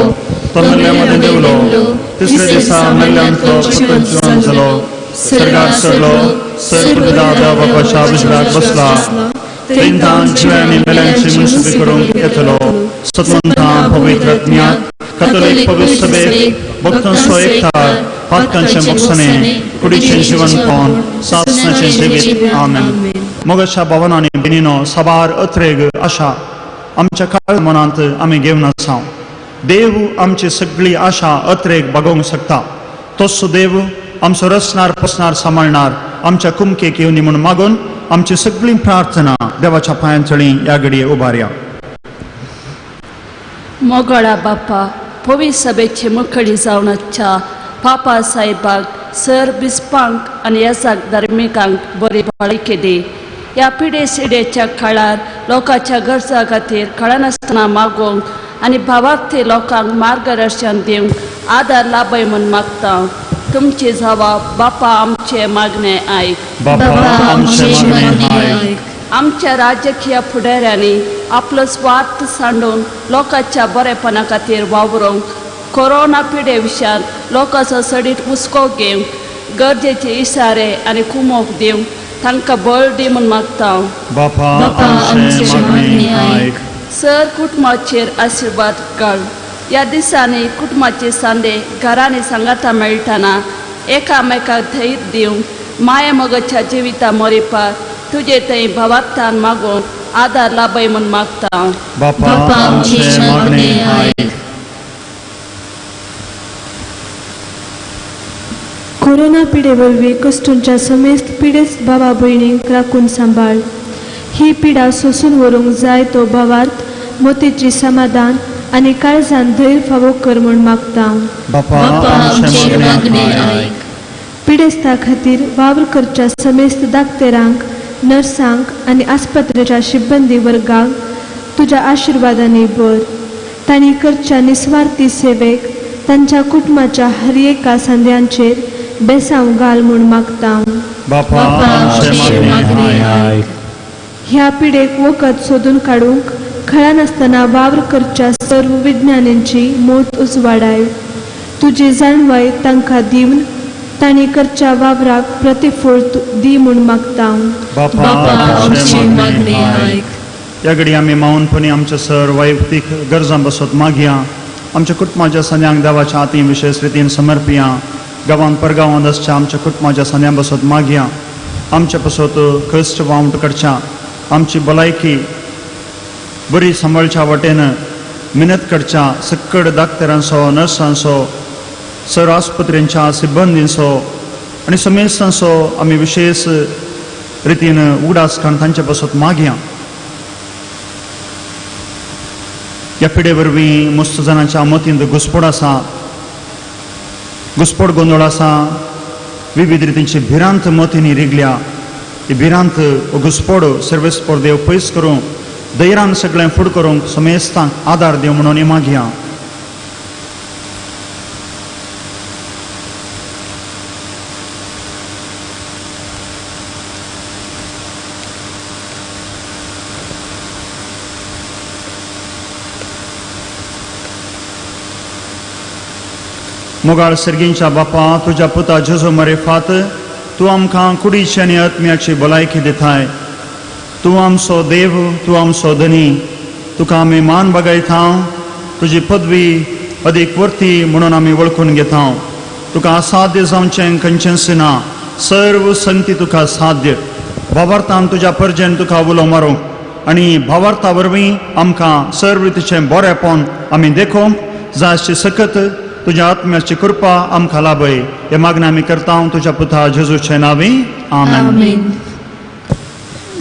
तो मेल्ल्यामध्ये देवलो तिसऱ्या दिसा मेल्ल्यांतलो परतून जिवंत जालो सर्गार चडलो सर्वपिता देवा बापाच्या उजव्याक बसला तेन्तान जिव्यांनी मेल्ल्यांची मुनसुबी करूंक येतलो सतमंतान पवित्र आत्म्याक कॅथोलीक पवित्र सभेक भक्तांचो एकठांय पातकांचे मोक्षणे कुडीचें जिवनपण सासणाचें जिवीत आमेन. मोगाच्या भावनांनी बिनिनो साबार अत्रेग आशा आमच्या काळ मनांत आमी घेवन आसा. देव आमची सगळी आशा अत्रेग भागोवंक शकता. तोच देव आमचो रचणार पसणार सांबाळणार आमच्या कुमकेक येवनी म्हूण मागून आमची सगळी प्रार्थना देवाच्या पांयांतळी ह्या घडये उबारया. मोगळा बापा पवित्र सभेचे मुखडी जावनाच्या पापा साहेबाक सर बिस्पांक आनी येसाक धर्मिकांक बरी भलायकी दी. ह्या पिडे सिडेच्या काळार लोकांच्या गरजा खातीर कळनासतना मागोवंक आनी भावार्थी लोकांक मार्गदर्शन दिवंक आदार लाभय म्हूण मागता. तुमची जबाब बापा आमचे मागणे आयक. आमच्या राजकीय फुडाऱ्यांनी आपलो स्वार्थ सांडून लोकांच्या बरेपणा खातीर वावरूंक कोरोना पिडे विशयान लोकांचो सडीत हुस्को घेवंक गरजेचे इशारे आनी कुमोक दिवंक तांकां बळ दी म्हूण मागता. सर कुटुंबाचेर आशिर्वाद घाल. ह्या दिसांनी कुटुंबाचे सांदे घरांनी सांगाता मेळटना एकामेकाक धैर्य दिवंक माया मोगाच्या जिविता मरिपार तुजे थंय भावार्थान मागोवंक आदार लाभय म्हूण मागता. कोरोना पिडेवरवीं कश्टांच्या समेस्त पिडेस्त भावा भयणींक राखून सांबाळ. ही पिडा सोसून व्हरूंक जाय तो भावार्थ मोतीची समाधान आनी काळजान धैर्य फावो कर म्हूण मागता. बापा आमची मागणी ऐक. पिडेस्ता खातीर वावर करच्या समेस्त दाक्तेरांक, नर्सांक आनी आस्पत्रेच्या सिब्बंदी वर्गाक तुज्या आशिर्वादांनी भर. तांणी करच्या निस्वार्थी सेवेक तांच्या कुटुंबाच्या हर एका सांद्यांचेर बेसांव घाल म्हूण मागता. बापा आमची मागणी ऐक. ह्या पिडेक वखद सोदून काडूंक खळा नासतना वावर करच्या सर्व विज्ञानींची मोत उजवाडाय. तुजी जाणवाय तांकां दिवन तांणी करच्या वावराक प्रतिफळ दी म्हूण मागता. बापा आमची मागणी ऐक. या घडी आमी माऊनपणी आमच्या सर वैयक्तीक गरजां बसत मागया. आमच्या कुटुंबाच्या सन्यांक देवाच्या हाती विशेष रितीन समर्पिया. गांवांत परगांवांत आसच्या आमच्या कुटुंबाच्या सन्यां बसत मागया. आमच्या पसत कश्ट वावंट करच्या आमची भलायकी बरी सांबाळच्या वाटेन मिनत करच्या सक्कड दाक्तरांचो, नर्सांचो, सर आस्पत्रेंच्या सिब्बंदींचो आनी समेस्तांचो आमी विशेष रितीन उगडास काडून तांचे बसत मागया. ह्या पिडे वरवीं मस्त जाणांच्या मतींत घुसपड आसा, घुसपड गोंदळ आसा, विविध रितींची भिरांत मतींनी रिगल्या. ही भिरांत घुसपड सर्वेस्पर देव पयस करूंक, धैर्यान सगळें फुड करूंक समेस्तांक आदार दिव म्हणून मागया. मोगाळ सर्गींच्या बापा, तुझ्या पुता जेजू मरेफात तूं आमकां कुडीची आनी आत्म्याची भलायकी दिताय. तूं आमचो देव, तूं आमचो धनी. तुका आमी मान बागयता. तुजी पदवी अदीक वर्ती म्हणून आमी वळखून घेता. तुका असाध्य जावचें खंयचेंच ना. सर्व संगती तुका साध्य. भावार्थान तुज्या परजेन तुका उलो मारूंक आनी भावार्था वरवीं आमकां सर्व रितीचें बरेंपण आमी देखूंक जाय अशी सकत तुज्या आत्म्याची कृपा आमकां लाभय. हे मागणें आमी करता तुज्या पुता जेजूचे नांवी. आमेन. आमेन.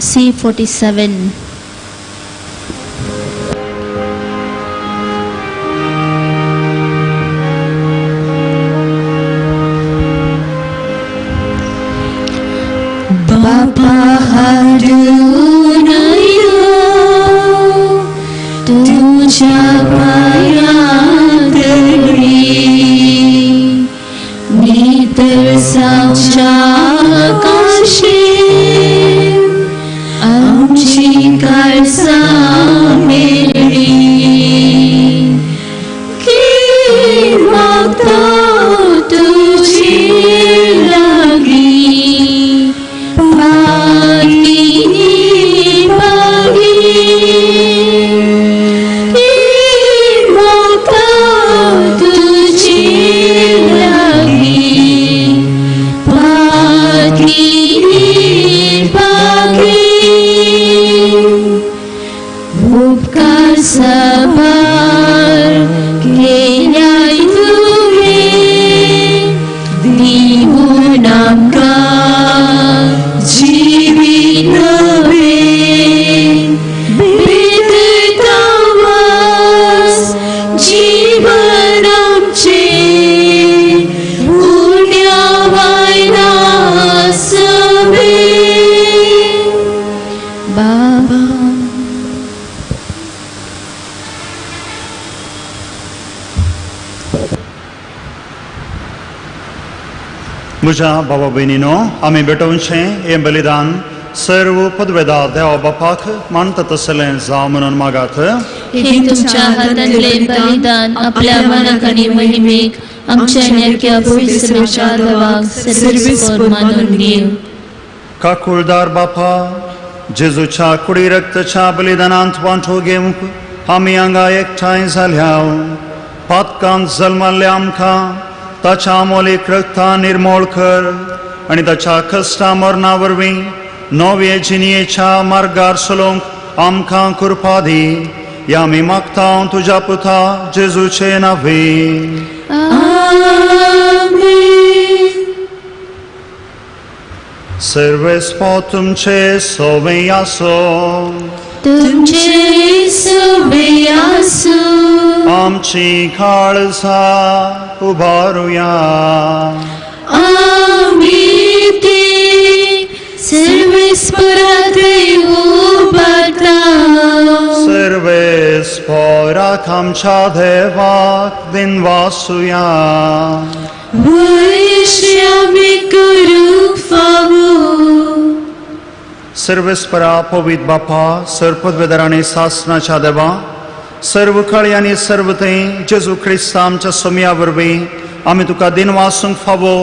C47. बापा हाडून तुझ्या पायांत नितळसाच्या आकाशे आमची काळजां मेळ्ळी. की मागता तुजी लागीं पागीनी पागी. की मागता तुजी लागीं पागीनी पागी. उपकार साबार केल्याय तुवें दिवून आमकां जिवीत नवें. बेतता वास जीवन आमचें उण्या वायना सवें. बाबा म्हज्या भावा भयणीनो, आमी भेटोवचें हें बलिदान सर्व पदवेदार देवा बापाक मानता तसलें जावं म्हणून मागात. हे तुमच्या हातांतले बलिदान आपल्या मनाक आनी महिमेक आमच्या नेरक्या पवित्रच्या देवाक सर्वेस्पर मानून घेव. काकुळदार बापा, जेजूच्या कुडी रक्ताच्या बलिदानांत वांटो घेवंक आमी हांगा एकठांय जाल्या. पातकांत जल्माल्ले आमकां ताच्या अमोलीक रक्तान निर्मोळ कर आनी ताच्या कश्टा मरणा वरवीं नवे जिणेच्या मार्गार चलोवंक आमकां कृपा दी. या आमी मागता तुज्या पुता जेजूचे नांवे. आमेन. सर्वेस्पो तुमचे सोवे आसो. तुमचे सोबे आसो. आमची काळजा उबारूया. आमी ते सर्वेस्पराते उबारता. सर्वेस्पोराक आमच्या देवाक दिनवासुया. वैश्य आमी करूंक फावो. सर्वेस्परा पवित बापा सर्पद्वेदर आणि सासनाच्या देवा सर्व काळी आणि सर्व थंय जेजू ख्रिस्त आमच्या सोम्या वरवीं आमी तुका दिनवासूंक फावो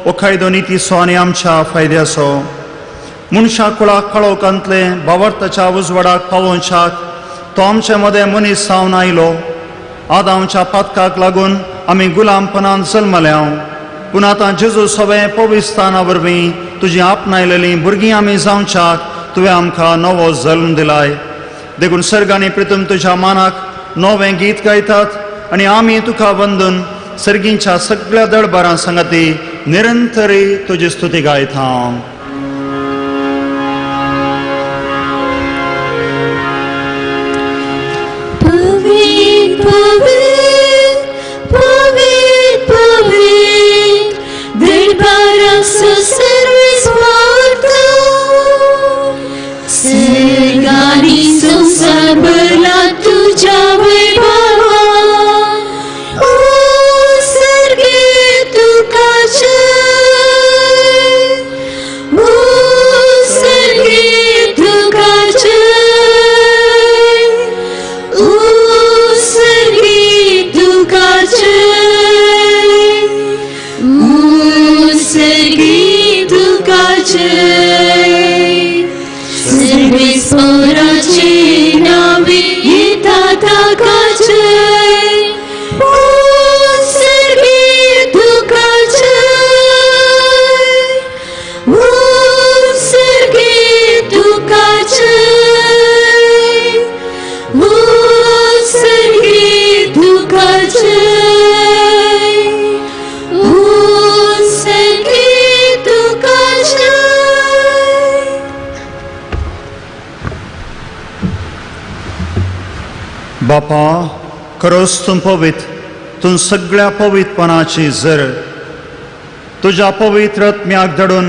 ओ कायदो नितीसो आनी आमच्या फायद्याचो. मनशा कुळाक कळोवकांतले भावार्थाच्या उजवाडाक पावोवच्याक तो आमचे मदें मनीस जावन आयलो. आदामच्या पातकाक लागून आमी गुलामपणान जल्मल्या, पूण आतां जेजू सवें पवित्राना वरवीं तुजी आपणायलेलीं भुरगीं आमी जावच्याक तुवें आमकां नवो जल्म दिलाय. देखून सर्ग आनी पृथ्वी तुज्या मानाक नवें गीत गायतात आनी आमी तुका वंदून सर्गींच्या सगळ्या दळबारां संगती निरंतरी तुजी स्तुती गायता. पवित्र पवित्र पवित्र पवित्र दरबाराचो सर्वेस्परतो. सर्गानी संसार भरला तुझ्या वैभवान. ओ सर्गे तुका जय. ओ सर्गे तुका जय. ओ सर्गे तुका जय. ओ सर्गे तुका जय. सर्वेस्पराचे नावे येता ताका जय. ओ सर्गे तुका जय. ओ सर्गे तुका जय. ओ सर्गे तुका जय. ओ सर्गे तुका जय. बापा खरोच तूं पवित्र, तूं सगळ्या पवित्रपणाची जर तुज्या पवित्र आत्म्याक धडून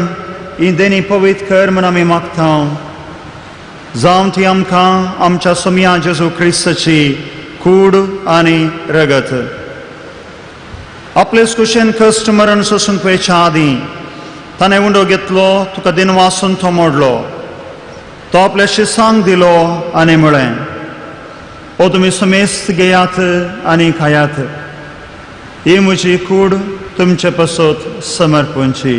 ही देणी पवित्र कर म्हूण आमी मागता. जावं ती आमकां आमच्या सोम्या जेजू क्रिस्ताची कूड आनी रगत. आपलेच कुशेन कश्ट मरण सोसूंक पळयच्या आदीं ताणें उंडो घेतलो, तुका दिनवासून तो मोडलो. तो आपल्या शिसांक दिलो आनी म्हळें, ओ तुमी समेस्त घेयात आनी खायात. ही म्हजी कूड तुमचे पसत समर्पणची.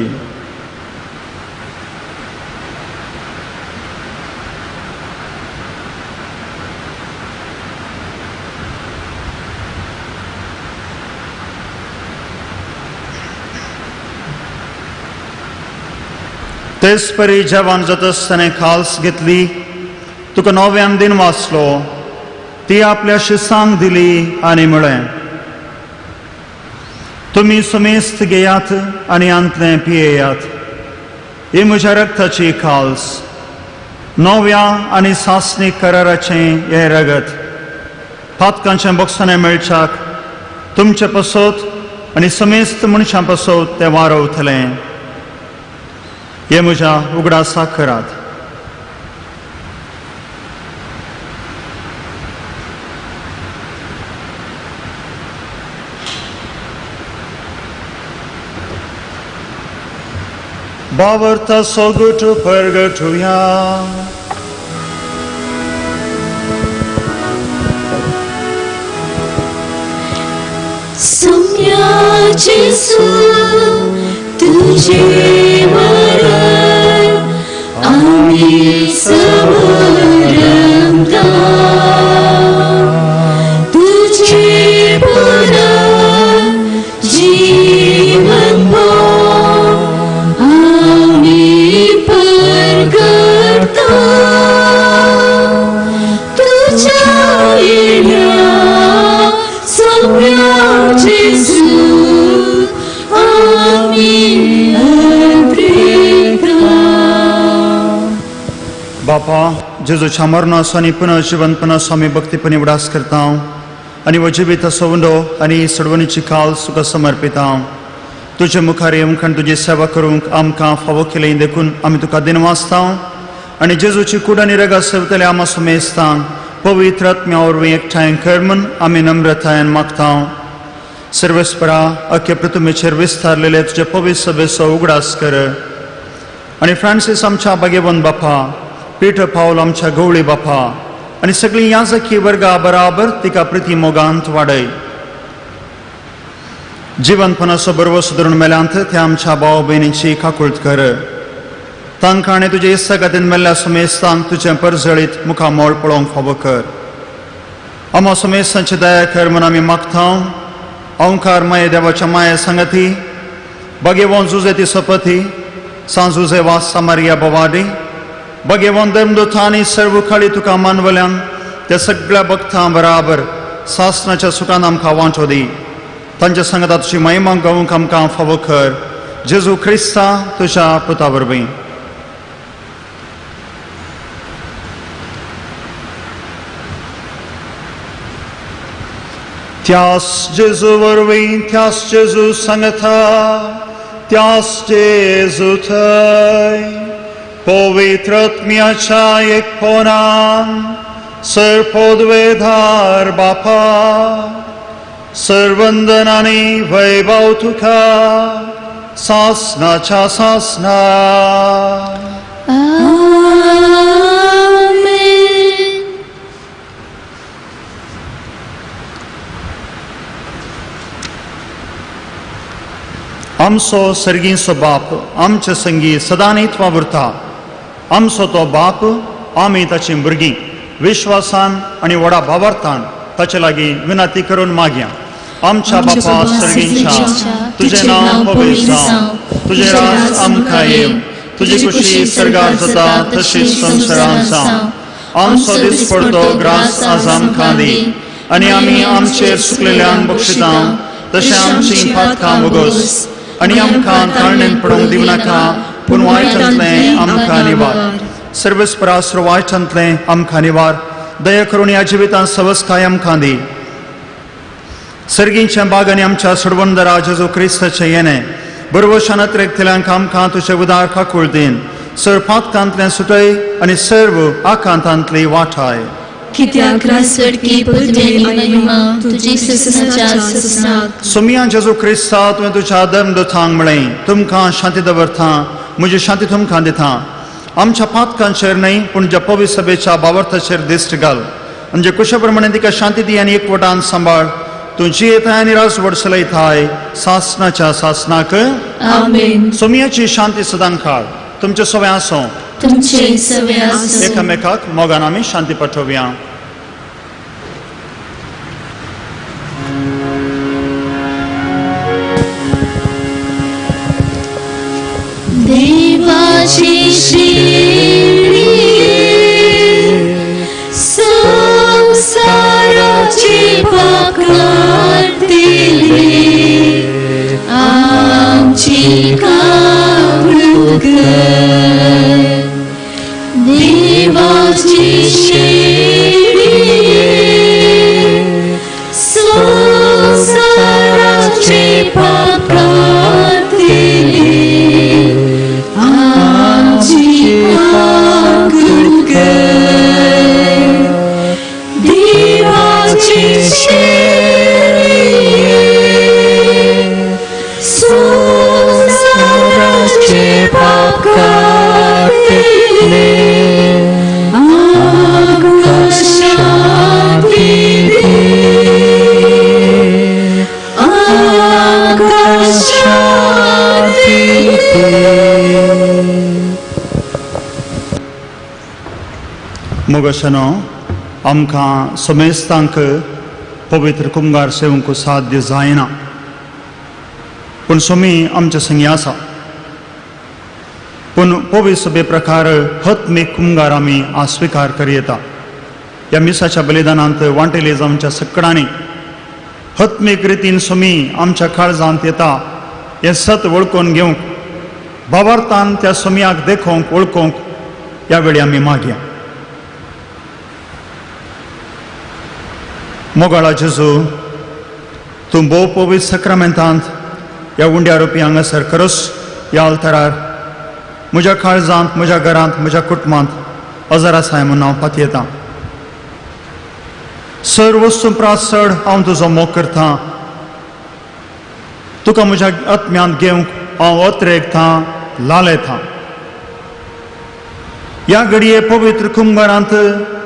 तेच परी जेवण जातस ताणें खाल्स घेतली, तुका नव्यान दिन वाचलो. ती आपल्या शिसांक दिली आनी म्हळें, तुमी समेस्त घेयात आनी आंतलें पियेयात. ही म्हज्या रक्ताची खाल्स, नव्या आनी सासणीक कराराचें हें रगत. पातकांचें बक्षांनी मेळच्याक तुमचे पसत आनी समेस्त मनशां पसत तें वारवतलें. हे म्हज्या उगडा साखरात. Bavarta sogutu pergatuya. Somya Jesu, तुझे मरण आम्ही समरमता. तुझे पुन्हा जीवन आम्ही परगटता. तुझ्या येण्या सम्या जेसू आम्ही बापा जेजूच्या मरणाचो आनी पुनर्जिवंतपणाचो आमी भक्तीपणी उडास करता आनी हो जिवीत सोवंडो आनी सडवणीची काल तुका समर्पिता. तुजे मुखार येवंक तुजी सेवा करूंक आमकां फावो केलें देखून आमी तुका दिनवासता आनी जेजूची कूड आनी रगा सेवतले आमा सुमेस्ता. पवित्र आत्म्या वरवीं एकठांय कर म्हूण आमी नम्रतायेन मागता. सर्वेस्परा अख्खे पृथ्वीचेर विस्तारलेले तुजे पवित्र सभेचो उगडास कर आनी फ्रांसीस आमच्या बागेवन बापा, पीटर पावल आमच्या गवळी बापा आनी सगळीं याजकी वर्गा बराबर तिका प्रिती मोगांत वाडय. जिवंतपणाचो बरवो सुदारून मेल्यांत त्या आमच्या भाव भयणींची काकुळट कर. तांकां आनी तुजे इस्तागातीन मेल्ल्या सुमेस्तांक तुजें परजळीत मुखामोळ पळोवंक फावो कर. आमा सुमेस्तांची दया कर म्हूण आमी मागता. ओंकार माये देवाच्या माये संगती, भगेवोन जुजे ती सपती, सांजुजे वास मारिया बोवाडी, भगेवोन धर्मदूतांनी सर्व खाली तुका मानवल्यान त्या सगळ्या भक्तां बराबर सासणाच्या सुखान आमकां वांटो दी. तांच्या संगता तुजी महिमा गावूंक आमकां फावो कर. जेजू क्रिस्ता तुज्या पुता वरवीं. त्यास जेजू वरवीं, त्यास जेजू संगता, त्यास जेजू थंय पवित्र आत्म्याच्या एकपणान सरपोदवेधार बापा, सर्वंदन आनी वैभव तुका सासणाच्या सासना. आमचो सर्गीचो बाप आमचे संगी सदांच वावुरता. आमचो तो बाप आमी ताची भुरगीं विश्वासान आनी व्हडा भावार्थान ताचे लागीं विनंती करून मागया. आमच्या बापा सर्गींच्या तुजें नांव पवित्र जावं, तुजें राज आमकां येवं, तुजी खुशी सर्गार जाता तशीच संवसारांत जावं. आमचो दिसपडतो ग्रास आज आमकां दी आनी आमी आमचेर चुकलेल्यांक बक्षिता तशें आमचीं पातकां वगोस आनी आमकां ताळणेन पडोवंक दिवं नाका, पूण वायटांतलें आमकां निवार. सर्वेस्परास वायटांतलें आमकां निवार. दया करून ह्या जिवितांत सवस्काय आमकां दी. सर्गींच्या बागांनी आमच्या सडवणदारा जेजू क्रिस्ताचें येणें बरोवशान त्रेकतल्यांक आमकां तुजें उदार काकूळ दीन. सर पातकांतलें सुटय आनी सर्व आकांतांतली वाटाय. कित्याक रासडकी पृथ्वी महिमा तुजी ससनाच्या ससनाक. सुमिया जेजू क्रिस्ता तुवें तुज्या धर्मदूतांक म्हळें, तुमकां शांती दवरता, म्हजी शांती तुमकां दिता. आमच्या पातकांचेर न्हय पूण ज्या पवित्र सभेच्या भावार्थाचेर दिश्ट घाल. म्हणजे कुशा प्रमाणे तिका शांती दी आनी एकवटान सांबाळ. तूं जियेताय आनी राजवट चलयताय सासनाच्या सासनाक. आमेन. सुमियाची शांती सदां काळ तुमचे सवय आसूं. तुमचे सवय आसूं. एकामेकाक मोगान आमी शांती पाठोवया. देवाची श्री संसाराची पाकार दिली आमची कावळूक. देवाची श्री संसाराची पाकार दिली मोगशनो आमकां समेस्तांक पवित्र कुंभार सेवंक साध्य जायना, पूण सुमी आमचे संगी आसा. पूण पवित्र सभे प्रकार हत्मीक कुंभार आमी अस्विकार करी येता. ह्या मिसाच्या बलिदानांत वांटेली आमच्या सकडा हत्मीक रितीन सुमी आमच्या काळजांत येता. हें सत वळखून घेवंक भावार्थान त्या सुमयाक देखूंक वळखूंक यावेळी आम्ही मागया. मोगाळा जेजू, तूं भोव पवित्र सक्रामेंतांत ह्या उंड्या रुपी हांगासर खरोच ह्या अल्तारार म्हज्या काळजांत, म्हज्या घरांत, म्हज्या कुटुंबांत हजर आसाय म्हूण हांव पातयेतां. सर्व वस्तू प्रास चड हांव तुजो मोग करतां. तुका म्हज्या आत्म्यांत घेवंक हांव अत्रेकतां, लालयतां. ह्या घडये पवित्र कुंभारांत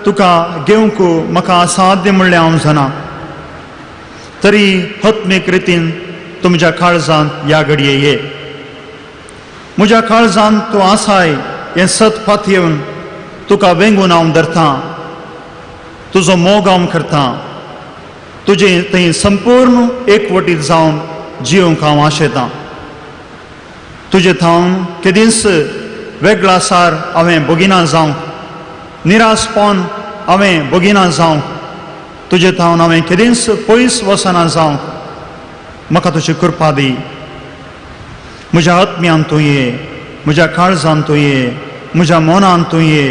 तुका घेवंक म्हाका असाध्य म्हणलें हांव जाणा. तरी आत्मीक रितीन तुमच्या काळजांत ह्या घडये ये. म्हज्या काळजांत तूं आसाय हें सत पातयेवन तुका वेंगून हांव धरतां. तुजो मोग हांव करतां. तुजे थंय संपूर्ण एकवटीत जावन जिवंक हांव आशेतां. तुजे थावन केदींच वेगळा सार हांवें बोगिना जावंक, निरासपण हांवें बोगिना जावंक, तुजे थावन हांवें केदींच पयस वचना जावंक म्हाका तुजी कृपा दी. म्हज्या आत्म्यांत तूं ये, म्हज्या काळजांत तूं ये, म्हज्या मनांत तूं ये,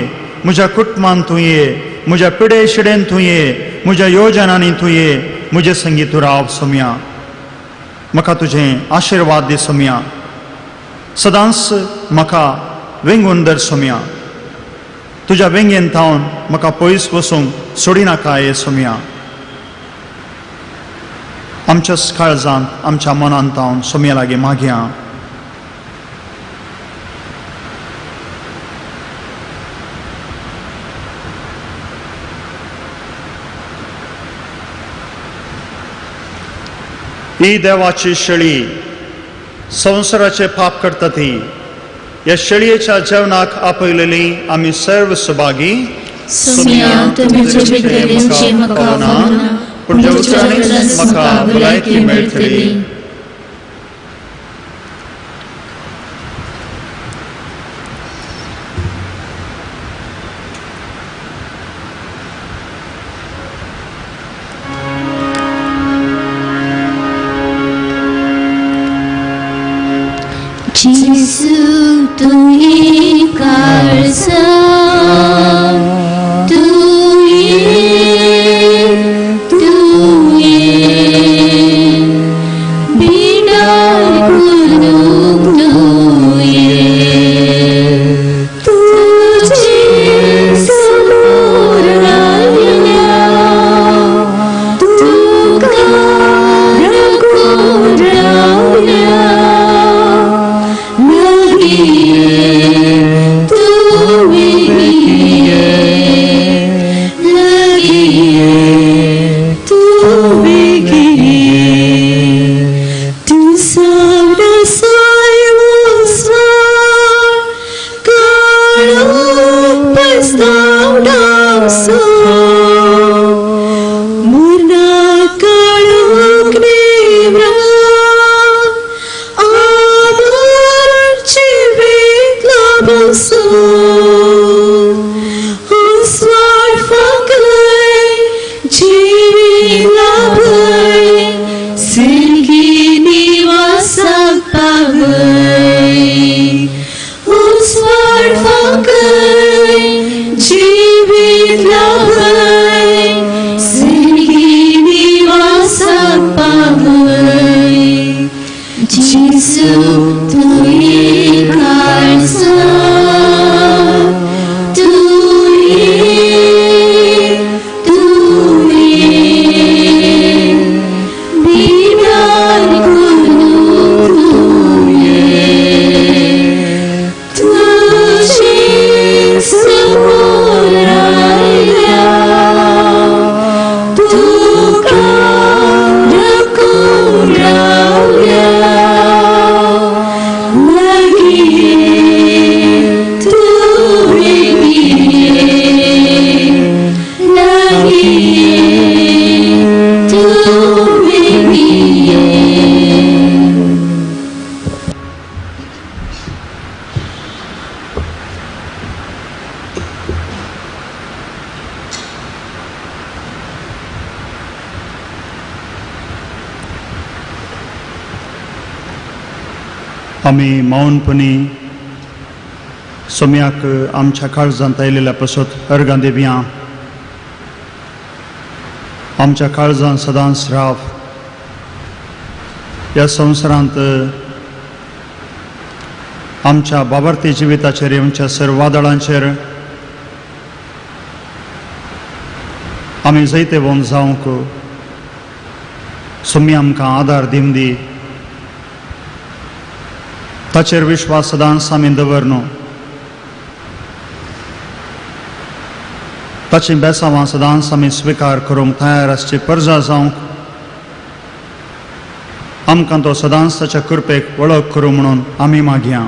म्हज्या कुटुंबांत तूं ये, म्हज्या पिडे शिडेन तूं ये, म्हज्या योजनांनी तूं ये. म्हजे संगी तूं राव सोम्या. म्हाका तुजें आशिर्वाद दी सोम्या. सदांच म्हाका वेंगून धर सोम्या. तुज्या वेंगेन थावन म्हाका पयस वचूंक सोडिनाका हे सोम्या. आमच्या काळजांत, आमच्या मनांत थावन सोम्या लागीं मागया. ही देवाची शेळी संवसाराचे पाप करता ती. ह्या शेळयेच्या जेवणाक आपयलेली आमी सर्व सुभागी. सोम्या, तुमी जेवितलींची म्हाका आवडना, पूण जेवच्यानूच म्हाका भलायकी मेळटली. Jésus, tu es काळजा, tu es बिना गुणूक tu es तुझे समोर राहिल्या, तुका रगून राहिल्या. आमी मौनपणी सोम्याक आमच्या काळजांत आयिल्ल्या पसत अर्गां देवया. आमच्या काळजांत सदांच राव. ह्या संवसारांत आमच्या बाबरती जिविताचेर येवच्या सर्व वादळांचेर आमी जैते भोवन जावंक सोमी आमकां आदार दिवन दी. ताचेर विश्वास सदांच आमी दवरनो. ताची बेसांवां सदांच आमी स्विकार करूंक तयार आसची परजा जावंक आमकां तो सदांच ताच्या कृपेक वळख करूं म्हणून आमी मागया.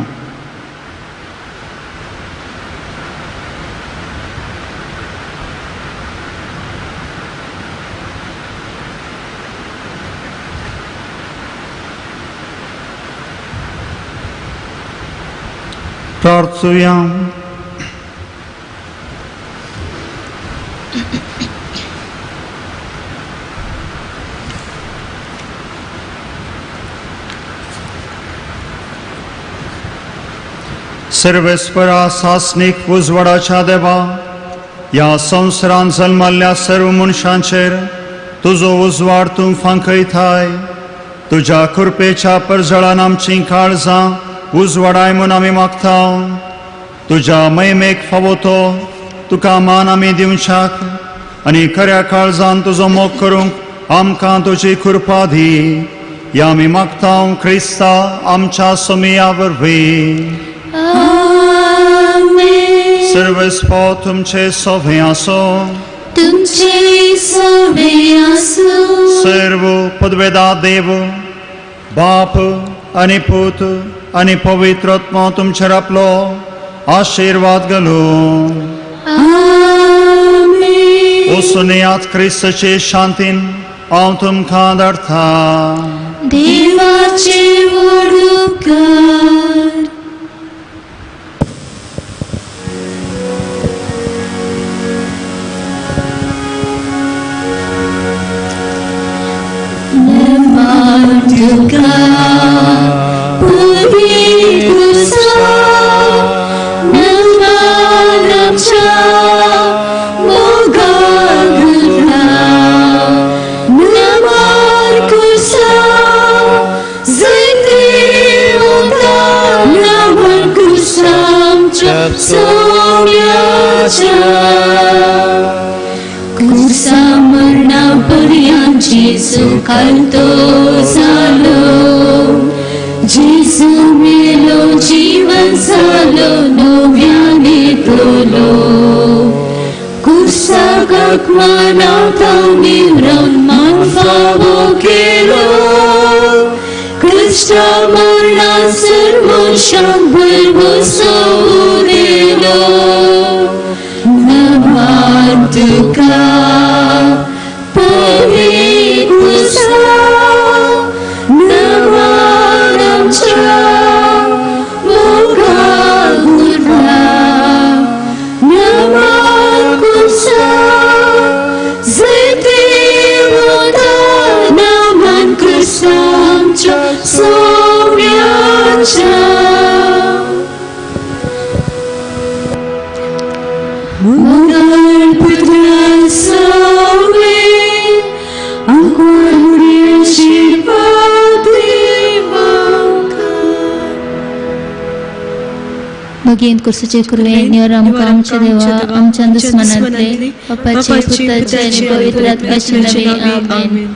प्रार्थुया. सर्वेस्परा सासनीक उजवाडाच्या देवा, ह्या संवसारांत जल्माल्ल्या सर्व मनशांचेर तुजो उजवाड तूं फांकयताय. तुज्या कृपेच्या परजळान आमचीं काळजां उजवाडाय म्हूण आमी मागता. तुज्या महिमेक फावो तो तुका मान आमी दिवच्याक आनी खऱ्या काळजान तुजो मोग करूंक आमकां तुजी कृपा दी. ह्या आमी मागता क्रिस्ता आमच्या सोमिया वरवीं. सर्वेस्पो तुमचे सोबे आसो. तुमचे सोबे आसो. सर्व पदवेदा देव बाप आनी पूत आनी पवित्र आत्मा तुमचेर आपलो आशीर्वाद घालो. ओसुनियात क्रिस्ताचे शांतीन हांव तुमकां धाडटा. देवाचे व्हड उपकार. नमन तुका कुर्सा मरणा पर्यंत जेजू कांतो जालो. जेजू मेलो जीवन जालो नव्याने तोलो. कुर्साक मानवता निवरून मान फावो केलो. कृष्ण मरणा सर्व शंभर बसवू दिलो. नमन तुका पवित्र. नमन आमच्या मोगाक उरला. नमन कुर्सा जैते वता. नमन कुर्सा आमच्या सोम्याच्या. भगीन कुर्सीचे कुरवे निवर आमकां आमचे देवा आमच्या दुस्मनांतले बापाचे पुत्राचे आनी पवित्र आत्म्याचे नवे. आमेन.